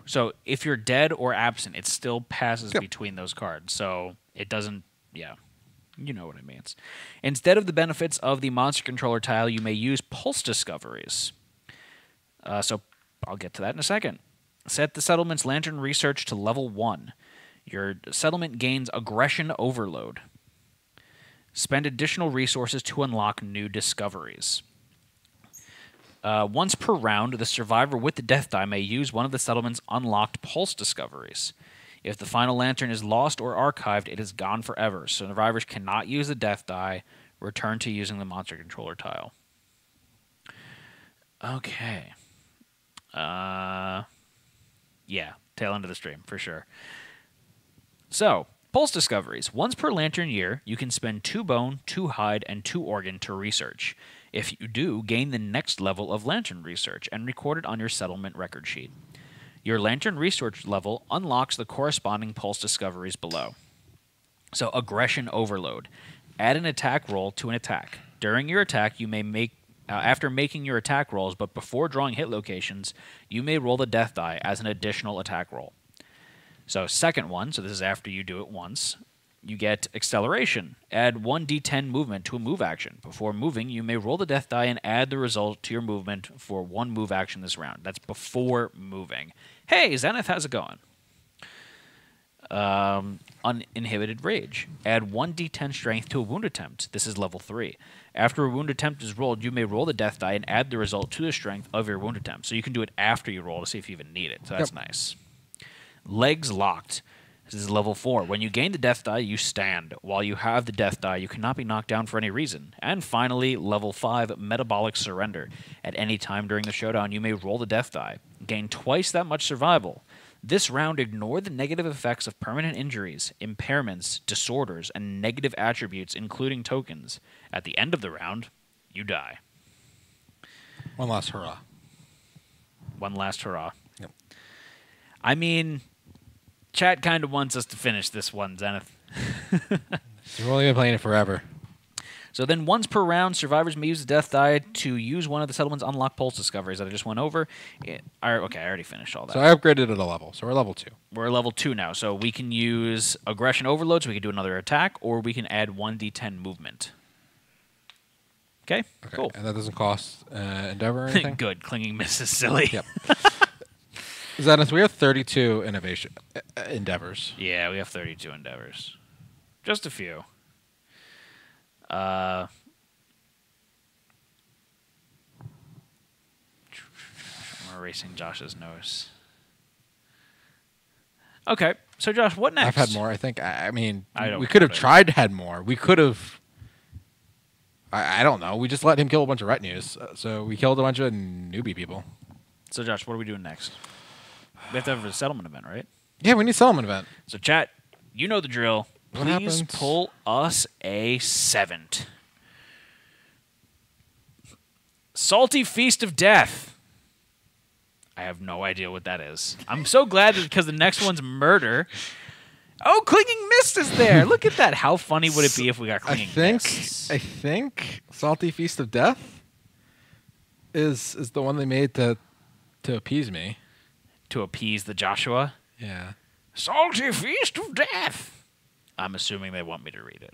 So if you're dead or absent, it still passes between those cards. So it doesn't, yeah. You know what it means. Instead of the benefits of the monster controller tile, you may use pulse discoveries. So I'll get to that in a second. Set the settlement's lantern research to level 1. Your settlement gains aggression overload. Spend additional resources to unlock new discoveries. Once per round, the survivor with the death die may use one of the settlement's unlocked pulse discoveries. If the final lantern is lost or archived, it is gone forever. So survivors cannot use the death die. Return to using the monster controller tile. Okay. Yeah, tail end of the stream, for sure. So, pulse discoveries. Once per lantern year, you can spend 2 bone, 2 hide, and 2 organ to research. If you do, gain the next level of lantern research and record it on your settlement record sheet. Your lantern research level unlocks the corresponding pulse discoveries below. So, aggression overload. Add an attack roll to an attack. During your attack, you may make after making your attack rolls, but before drawing hit locations, you may roll the death die as an additional attack roll. So second one, so this is after you do it once, you get acceleration. Add 1d10 movement to a move action. Before moving, you may roll the death die and add the result to your movement for 1 move action this round. That's before moving. Hey, Zenith, how's it going? Uninhibited rage. Add 1d10 strength to a wound attempt. This is level 3. After a wound attempt is rolled, you may roll the death die and add the result to the strength of your wound attempt. So you can do it after you roll to see if you even need it. So that's nice. Legs locked. This is level 4. When you gain the death die, you stand. While you have the death die, you cannot be knocked down for any reason. And finally, level 5, metabolic surrender. At any time during the showdown, you may roll the death die. Gain twice that much survival. This round, ignore the negative effects of permanent injuries, impairments, disorders, and negative attributes, including tokens. At the end of the round, you die. One last hurrah. One last hurrah. Yep. I mean, chat kind of wants us to finish this one, Zenith. We've only been playing it forever. So then once per round, survivors may use the death die to use one of the settlement's unlocked pulse discoveries that I just went over. Okay, I already finished all that. So I upgraded it a level, so we're level 2. We're level 2 now, so we can use aggression overload, so we can do another attack, or we can add 1d10 movement. Okay, cool. And that doesn't cost endeavor or anything? Good. Clinging miss is silly. Yep. Zenith, we have 32 innovation endeavors. Yeah, we have 32 endeavors. Just a few. I'm erasing Josh's nose. Okay, so Josh, what next? I've had more, I think. I mean, we could have count it. tried to had more. We could have... I don't know. We just let him kill a bunch of retinues. So we killed a bunch of newbie people. So Josh, what are we doing next? We have to have a settlement event, right? Yeah, we need a settlement event. So chat, you know the drill. What Please happens? pull us a 7. Salty Feast of Death. I have no idea what that is. I'm so glad that because the next one's murder. Oh, Clinging Mist is there. Look at that. How funny would it be if we got Clinging Mist? I think Salty Feast of Death is the one they made to appease me. To appease the Joshua? Yeah. Salty Feast of Death. I'm assuming they want me to read it.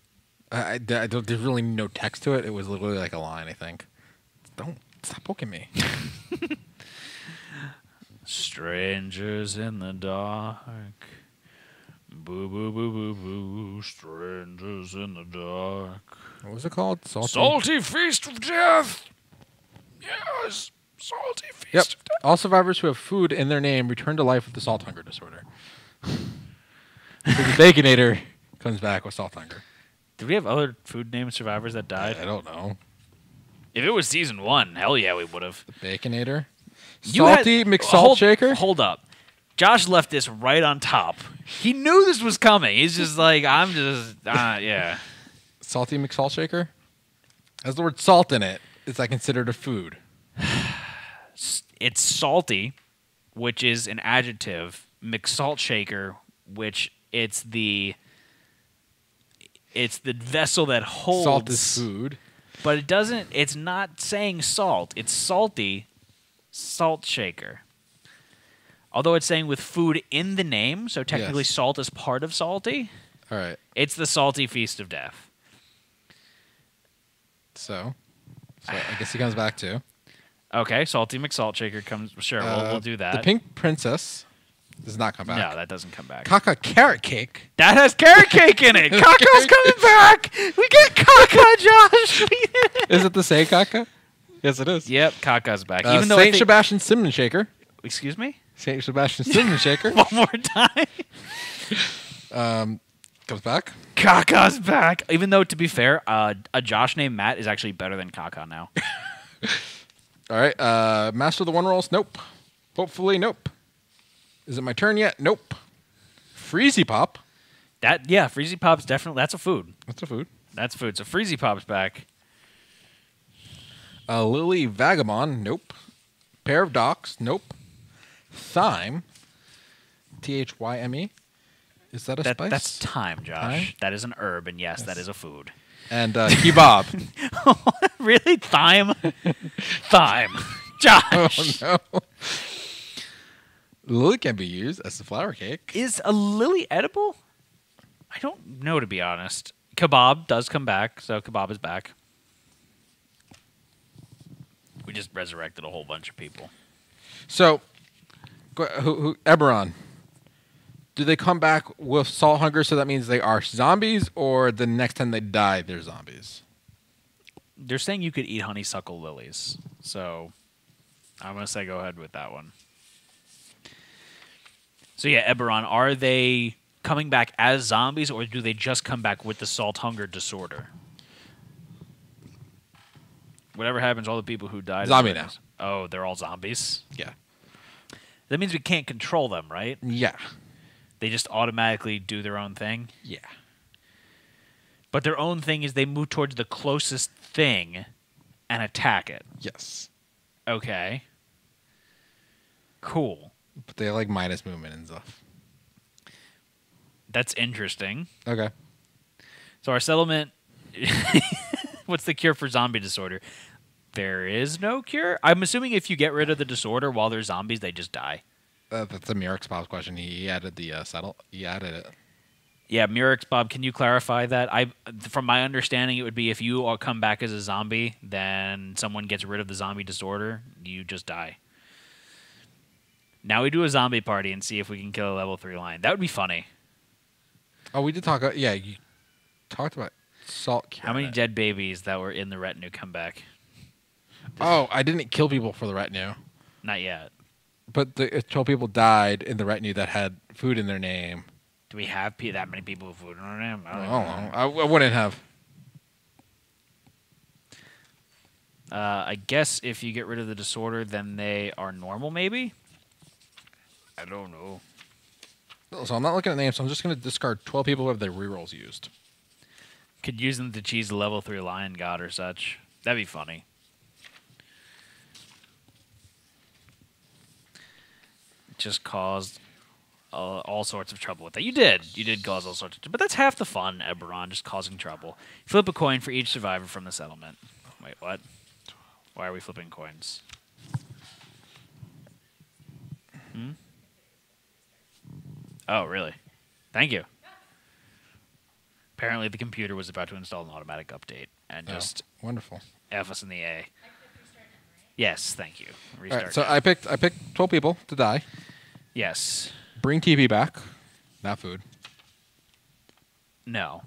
I don't, there's really no text to it. It was literally like a line, I think. Don't stop poking me. Strangers in the dark. Boo, boo, boo, boo, boo. Strangers in the dark. What was it called? Salty Feast of Death. Yes. Salty Feast Yep. of Death. All survivors who have food in their name return to life with the salt hunger disorder. So the Baconator comes back with salt hunger. Did we have other food name survivors that died? I don't know. If it was season 1, hell yeah, we would have. The Baconator. Salty McSalt Shaker. Hold up. Josh left this right on top. He knew this was coming. He's just like, I'm just, yeah. Salty McSalt Shaker. Has the word salt in it. Is that considered a food? It's salty, which is an adjective. McSalt Shaker, which it's the vessel that holds. Salt is food. But it doesn't, it's not saying salt. It's salty salt shaker. Although it's saying with food in the name, so technically Yes. salt is part of salty. All right. It's the Salty Feast of Death. So I guess he comes back too. Okay, Salty McSalt Shaker comes. Sure, we'll do that. The Pink Princess does not come back. No, that doesn't come back. Caca Carrot Cake. That has carrot cake in it. Caca's coming back. We get Caca, Josh. Is it the same Caca? Yes, it is. Yep, Caca's back. Even though I Saint think, Sebastian Cinnamon Shaker. excuse me, Saint Sebastian Cinnamon Shaker. one more time. Comes back. Caca's back. Even though, to be fair, a Josh named Matt is actually better than Caca now. All right. Master of the One Rolls. Nope. Hopefully, nope. Is it my turn yet? Nope. Freezy Pop. Freezy Pop's definitely that's a food. That's a food. That's food. So Freezy Pop's back. Lily Vagabond. Nope. Pair of Docks. Nope. Thyme. Thyme. Is that a spice? That's thyme, Josh. Thyme? That is an herb, and yes, that is a food. And kebab. Really? Thyme? Thyme. Josh. Oh, no. Lily can be used as a flower cake. Is a lily edible? I don't know, to be honest. Kebab does come back, so kebab is back. We just resurrected a whole bunch of people. So, Eberron, do they come back with salt hunger, so that means they are zombies, or the next time they die, they're zombies? They're saying you could eat honeysuckle lilies, so I'm going to say go ahead with that one. So yeah, Eberron, are they coming back as zombies, or do they just come back with the salt hunger disorder? Whatever happens, all the people who died. Zombie now. Oh, they're all zombies? Yeah. That means we can't control them, right? Yeah. They just automatically do their own thing? Yeah. But their own thing is they move towards the closest thing and attack it. Yes. Okay. Cool. But they like minus movement and stuff. That's interesting. Okay. So our settlement... What's the cure for zombie disorder? There is no cure? I'm assuming if you get rid of the disorder while they're zombies, they just die. That's a Murex Bob's question. He added the He added it. Yeah, Murex Bob, can you clarify that? From my understanding, it would be if you all come back as a zombie, then someone gets rid of the zombie disorder, you just die. Now we do a zombie party and see if we can kill a level 3 lion. That would be funny. Oh, we did talk. Yeah, you talked about salt. How many dead babies that were in the retinue come back? Oh, I didn't kill people for the retinue. Not yet. But 12 people died in the retinue that had food in their name. Do we have that many people with food in their name? I don't know. I wouldn't have. I guess if you get rid of the disorder, then they are normal, maybe? I don't know. So I'm not looking at names, so I'm just going to discard 12 people who have their rerolls used. Could use them to cheese a level 3 lion god or such. That'd be funny. Just caused all sorts of trouble with that. You did cause all sorts of trouble. But that's half the fun, Eberron, just causing trouble. Flip a coin for each survivor from the settlement. Wait, what? Why are we flipping coins? Oh, really? Thank you. Apparently the computer was about to install an automatic update and just wonderful. F us in the A. Yes, thank you. Restart. All right, so I picked 12 people to die. Yes. Bring TV back. Not food. No.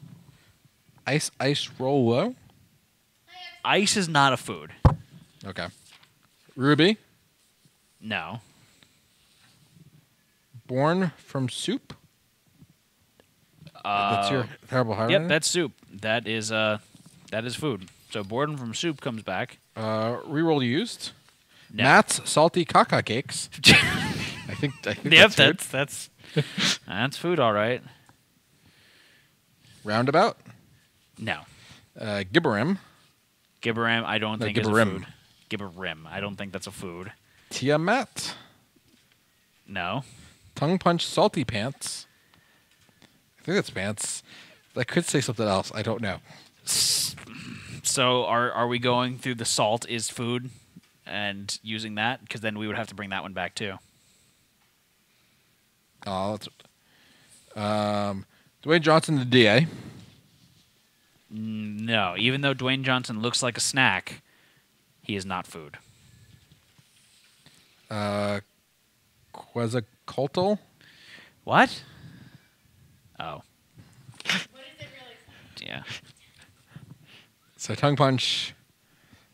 Ice roll low. Ice is not a food. Okay. Ruby. No. Born from soup. That's your terrible heart. Yep, that's soup. That is food. So Borden from soup comes back. Reroll used. No. Matt's salty caca cakes. I think yep, that's that's food, all right. Roundabout. No. Gibberim. Gibberim, I don't think is a Gibberim. food. Gibberim, I don't think that's a food. Tiamat. No. Tongue punch salty pants. I think that's pants. I could say something else. I don't know. So are we going through the salt is food and using that? Because then we would have to bring that one back too. Oh, that's Dwayne Johnson, the DA. No, even though Dwayne Johnson looks like a snack, he is not food. Quetzalcoatl. What? Oh. What is it really? Yeah. So tongue punch,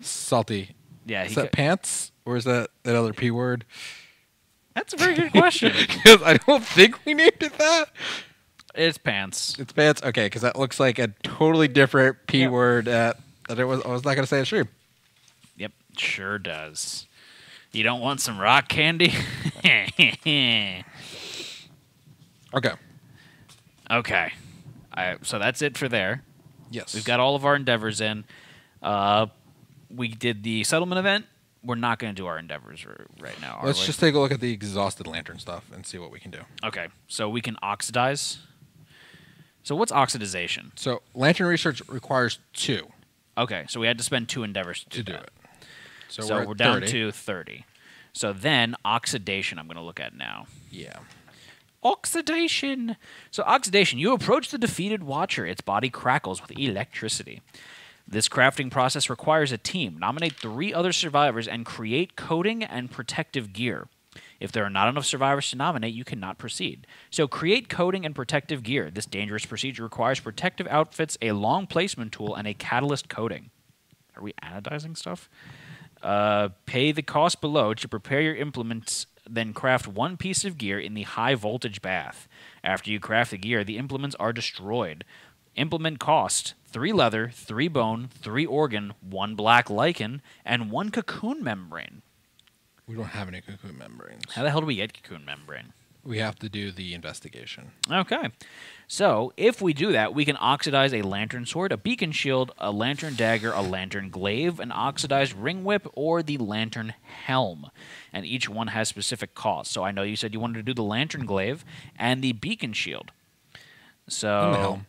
salty. Yeah. Is that pants or is that other P word? That's a very good question. Because I don't think we named it that. It's pants. It's pants. Okay, because that looks like a totally different P word that I was not going to say it stream. Yep, sure does. You don't want some rock candy? Okay. Okay. So that's it for there. Yes. We've got all of our endeavors in. We did the settlement event. We're not going to do our endeavors right now. Are Let's we? just take a look at the exhausted lantern stuff and see what we can do. Okay. So we can oxidize. So what's oxidization? So lantern research requires 2 Okay. So we had to spend 2 endeavors to do it. that. So, So we're at down 30. to 30. So then oxidation I'm going to look at now. Yeah. Oxidation. So oxidation, you approach the defeated watcher. Its body crackles with electricity. This crafting process requires a team. Nominate 3 other survivors and create coating and protective gear. If there are not enough survivors to nominate, you cannot proceed. So create coating and protective gear. This dangerous procedure requires protective outfits, a long placement tool, and a catalyst coating. Are we anodizing stuff? Pay the cost below to prepare your implements, then craft 1 piece of gear in the high voltage bath. After you craft the gear, the implements are destroyed. Implement cost 3 leather, 3 bone, 3 organ, 1 black lichen, and 1 cocoon membrane. We don't have any cocoon membranes. How the hell do we get cocoon membrane? We have to do the investigation. Okay. So, if we do that, we can oxidize a lantern sword, a beacon shield, a lantern dagger, a lantern glaive, an oxidized ring whip, or the lantern helm. And each one has specific costs. So, I know you said you wanted to do the lantern glaive and the beacon shield. So, And the helm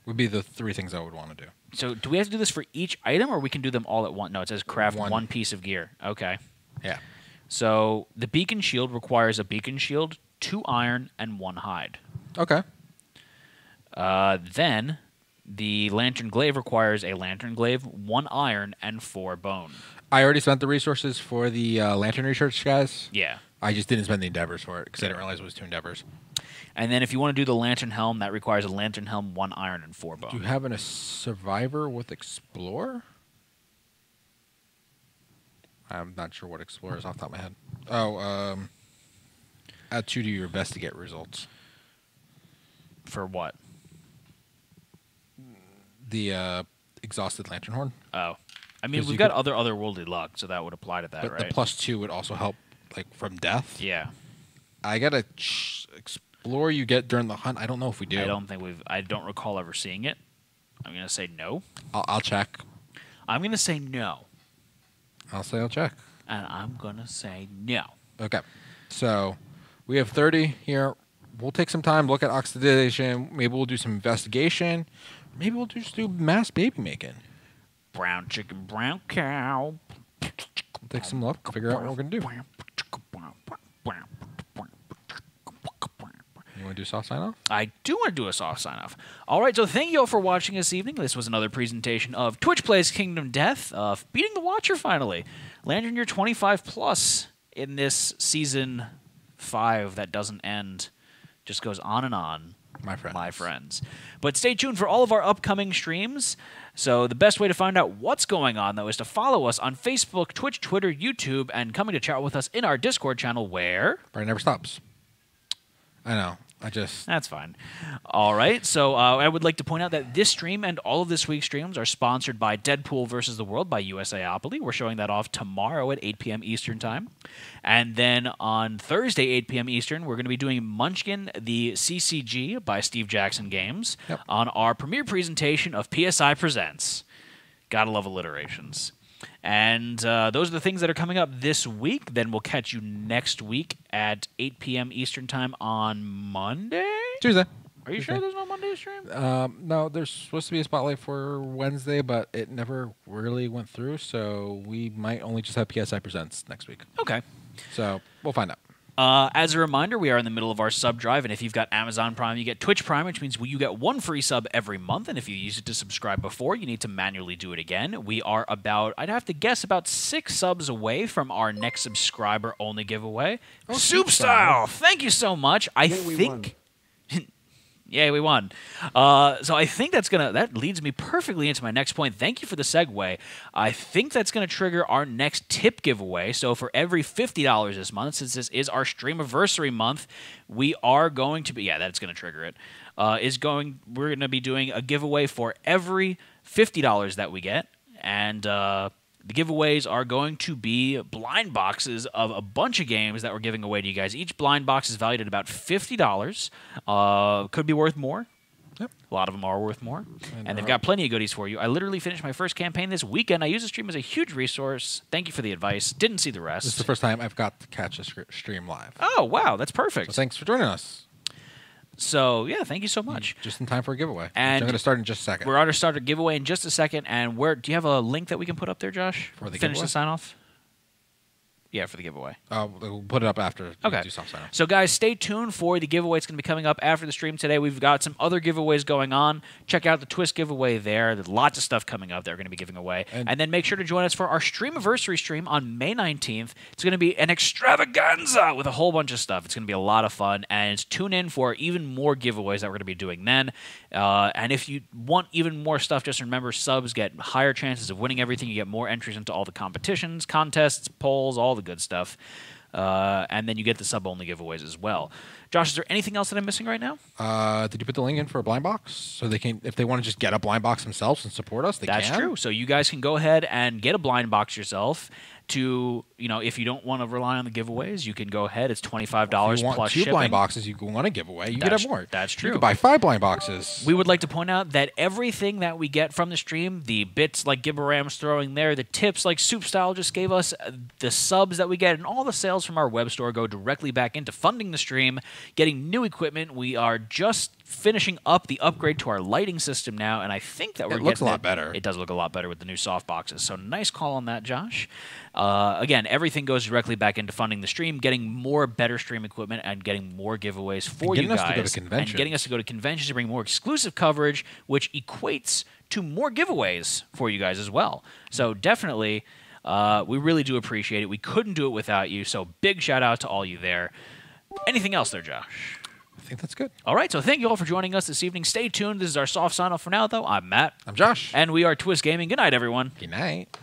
would be the 3 things I would want to do. So, do we have to do this for each item, or we can do them all at once? No, it says craft One. 1 piece of gear. Okay. Yeah. So, the beacon shield requires a beacon shield, 2 iron, and 1 hide. Okay. Then, the lantern glaive requires a lantern glaive, 1 iron, and 4 bone. I already spent the resources for the lantern research, guys. Yeah. I just didn't spend the endeavors for it because I didn't realize it was 2 endeavors. And then if you want to do the lantern helm, that requires a lantern helm, 1 iron, and 4 bone. Do you have a survivor with explore? I'm not sure what explore is off the top of my head. Oh, add 2 to your investigate results. For what? The exhausted lantern horn. Oh. I mean, 'Cause we've you got could- other otherworldly luck, so that would apply to that, But right? the +2 would also help, like, from death. Yeah. I got to explore you get during the hunt. I don't know if we do. I don't recall ever seeing it. I'm going to say no. I'll check. I'm going to say no. I'll say I'll check. And I'm going to say no. Okay. So we have 30 here. We'll take some time, look at oxidation. Maybe we'll do some investigation. Maybe we'll just do mass baby making. Brown chicken, brown cow. We'll take some luck, figure out what we're going to do. You want to do soft sign off? I do want to do a soft sign off. All right, so thank you all for watching this evening. This was another presentation of Twitch Plays Kingdom Death, beating the Watcher finally. Landing your 25 plus in this season 5 that doesn't end, just goes on and on. My friends. But stay tuned for all of our upcoming streams. So the best way to find out what's going on, though, is to follow us on Facebook, Twitch, Twitter, YouTube, and coming to chat with us in our Discord channel where... Brian never stops. I know. That's fine. All right. So I would like to point out that this stream and all of this week's streams are sponsored by Deadpool vs. the World by USAopoly. We're showing that off tomorrow at 8 p.m. Eastern Time. And then on Thursday, 8 p.m. Eastern, we're going to be doing Munchkin, the CCG by Steve Jackson Games on our premiere presentation of PSI Presents. Gotta love alliterations. And those are the things that are coming up this week. Then we'll catch you next week at 8 p.m. Eastern Time on Monday? Tuesday. Are you sure there's no Monday stream? No, there's supposed to be a spotlight for Wednesday, but it never really went through, so we might only just have PSI Presents next week. Okay. So we'll find out. As a reminder, we are in the middle of our sub drive, and if you've got Amazon Prime, you get Twitch Prime, which means you get 1 free sub every month, and if you use it to subscribe before, you need to manually do it again. We are about, I'd have to guess, about 6 subs away from our next subscriber-only giveaway. Oh, Soup Style! Thank you so much. I think... Yay, we won. So I think that leads me perfectly into my next point. Thank you for the segue. I think that's going to trigger our next tip giveaway. So for every $50 this month, since this is our Streamiversary month, we are going to be, that's going to trigger it, we're going to be doing a giveaway for every $50 that we get. And The giveaways are going to be blind boxes of a bunch of games that we're giving away to you guys. Each blind box is valued at about $50. Could be worth more. Yep. A lot of them are worth more. And they've got plenty of goodies for you. I literally finished my first campaign this weekend. I use the stream as a huge resource. Thank you for the advice. Didn't see the rest. This is the first time I've got to catch a stream live. Oh, wow. That's perfect. So thanks for joining us. So, yeah, thank you so much. Just in time for a giveaway. And I'm going to start in just a second. We're going to start a giveaway in just a second. And do you have a link that we can put up there, Josh? For the Finish giveaway? the sign-off? Yeah, for the giveaway. We'll put it up after Okay. we do soft sign off. So, guys, stay tuned for the giveaway. It's going to be coming up after the stream today. We've got some other giveaways going on. Check out the Twist giveaway there. There's lots of stuff coming up that we're going to be giving away. And then make sure to join us for our Streamiversary stream on May 19th. It's going to be an extravaganza with a whole bunch of stuff. It's going to be a lot of fun. And tune in for even more giveaways that we're going to be doing then. And if you want even more stuff, just remember subs get higher chances of winning everything. You get more entries into all the competitions, contests, polls, all the good stuff. And then you get the sub-only giveaways as well. Josh, is there anything else that I'm missing right now? Did you put the link in for a blind box so they can, if they want to just get a blind box themselves and support us, they can? That's true. So you guys can go ahead and get a blind box yourself. If you don't want to rely on the giveaways, you can go ahead. It's $25 If you want plus two shipping. blind boxes, you want a giveaway, you get more. That's true. You can buy 5 blind boxes. We would like to point out that everything that we get from the stream, the bits like Gibberam's throwing there, the tips like Soup Style just gave us, the subs that we get, and all the sales from our web store go directly back into funding the stream, getting new equipment. We are just finishing up the upgrade to our lighting system now, and I think that we're looks a getting lot better. It does look a lot better with the new soft boxes. So nice call on that, Josh. Again, everything goes directly back into funding the stream, getting more better stream equipment, and getting more giveaways for you guys. Getting us to go to conventions. And getting us to go to conventions to bring more exclusive coverage, which equates to more giveaways for you guys as well. So definitely, we really do appreciate it. We couldn't do it without you, so big shout out to all you there. Anything else there, Josh? I think that's good. All right, so thank you all for joining us this evening. Stay tuned. This is our soft sign-off for now, though. I'm Matt. I'm Josh. And we are Twist Gaming. Good night, everyone. Good night.